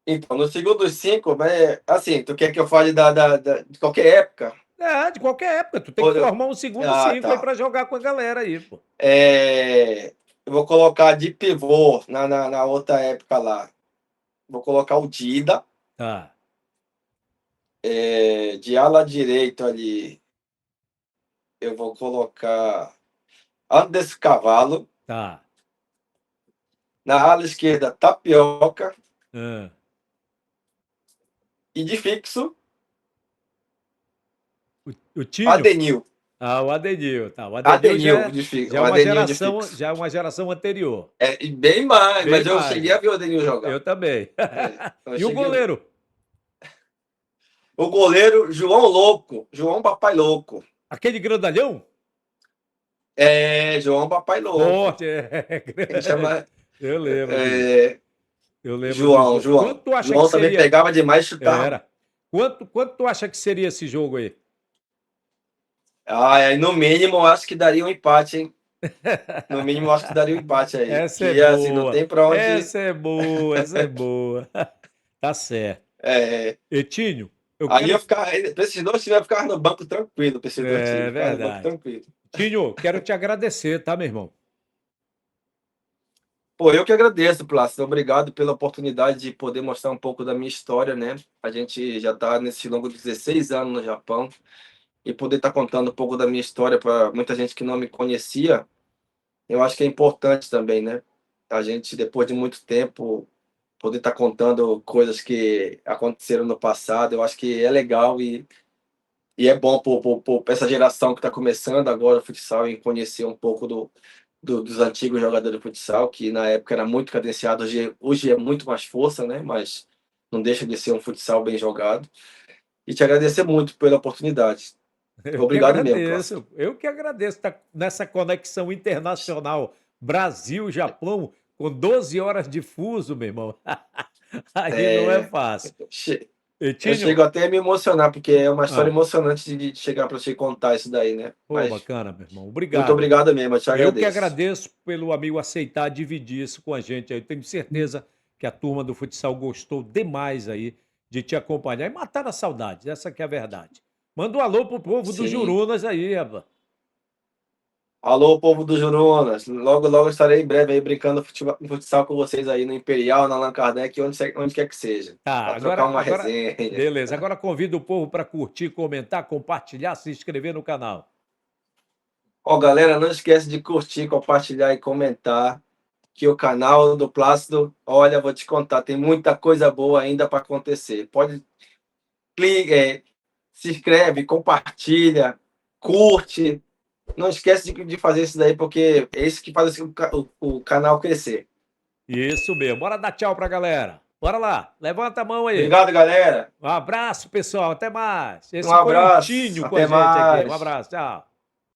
então, no segundo 5, assim, tu quer que eu fale de qualquer época? É, de qualquer época, tu tem que Ou formar um segundo Ah, 5 aí tá. pra jogar com a galera aí, pô. Eu vou colocar de pivô na outra época lá. Vou colocar o Dida. Tá, De ala direito ali, eu vou colocar Andes Cavalo. tá. Na ala esquerda, Tapioca. Ah. E de fixo, O Tinho? Adenil. Ah, o Adenil, tá. O Adenil Adenil de fixo. já é O uma Adenil de geração, fixo. já é uma geração anterior. E bem mais, Bem mas eu mais, cheguei a né? ver o Adenil jogar. Eu também. Eu E o cheguei a ver. goleiro? O goleiro, João Louco. João Papai Louco. Aquele grandalhão? João Papai Louco. Forte, A gente grande. chama Eu lembro disso. é, Eu lembro do João, jogo. Quanto João. tu acha que João também seria? pegava demais e chutava. Era. Quanto tu acha que seria esse jogo aí? Aí no mínimo eu acho que daria um empate, hein? No mínimo eu acho que daria um empate aí. Essa é Que assim, não boa. tem pra onde. Essa é boa, essa é boa. Tá certo. É, Etinho, eu aí eu quero. ficar. Pra esses dois times, eu ficar no banco tranquilo, pra esses dois times. É Ficar no banco verdade. tranquilo. Tinho, quero te agradecer, tá, meu irmão? Pô, eu que agradeço, Plácido. Obrigado pela oportunidade de poder mostrar um pouco da minha história, né? A gente já está nesse longo de 16 anos no Japão e poder estar contando um pouco da minha história para muita gente que não me conhecia, eu acho que é importante também, né? A gente, depois de muito tempo, poder estar contando coisas que aconteceram no passado, eu acho que é legal e é bom para essa geração que está começando agora o futsal em conhecer um pouco dos antigos jogadores de futsal, que na época era muito cadenciado, hoje é muito mais força, né? Mas não deixa de ser um futsal bem jogado. E te agradecer muito pela oportunidade. Obrigado mesmo, Plácido. Eu que agradeço estar nessa conexão internacional Brasil-Japão com 12 horas de fuso, meu irmão. Aí não é É, fácil. eu Etinho, chego até a me emocionar, porque é uma história ah, emocionante de chegar para te contar isso daí, né? pô, Mas bacana, meu irmão. muito Obrigado. obrigado mesmo, eu te Eu que agradeço. agradeço pelo amigo aceitar dividir isso com a gente. Eu tenho certeza que a turma do futsal gostou demais aí de te acompanhar e matar a saudade. Essa que é a verdade. Manda um alô pro povo do Sim. Jurunas aí, rapaz. Alô, povo do Jurunas. Logo, logo estarei em breve aí brincando futsal com vocês aí no Imperial, na Allan Kardec, onde quer que seja. Tá, Para trocar uma agora, resenha. beleza. Agora convido o povo para curtir, comentar, compartilhar, se inscrever no canal. Ó, galera, não esquece de curtir, compartilhar e comentar. Que o canal do Plácido, olha, vou te contar, tem muita coisa boa ainda para acontecer. Pode se inscreve, compartilha, curte. Não esquece de fazer isso daí, porque é isso que faz assim, o canal crescer. Isso mesmo. Bora dar tchau pra galera. Bora lá. Levanta a mão aí. Obrigado, galera. Um abraço, pessoal. Até mais. Esse Um foi o abraço. Tinho com a Até gente aqui. Um mais. abraço. Tchau.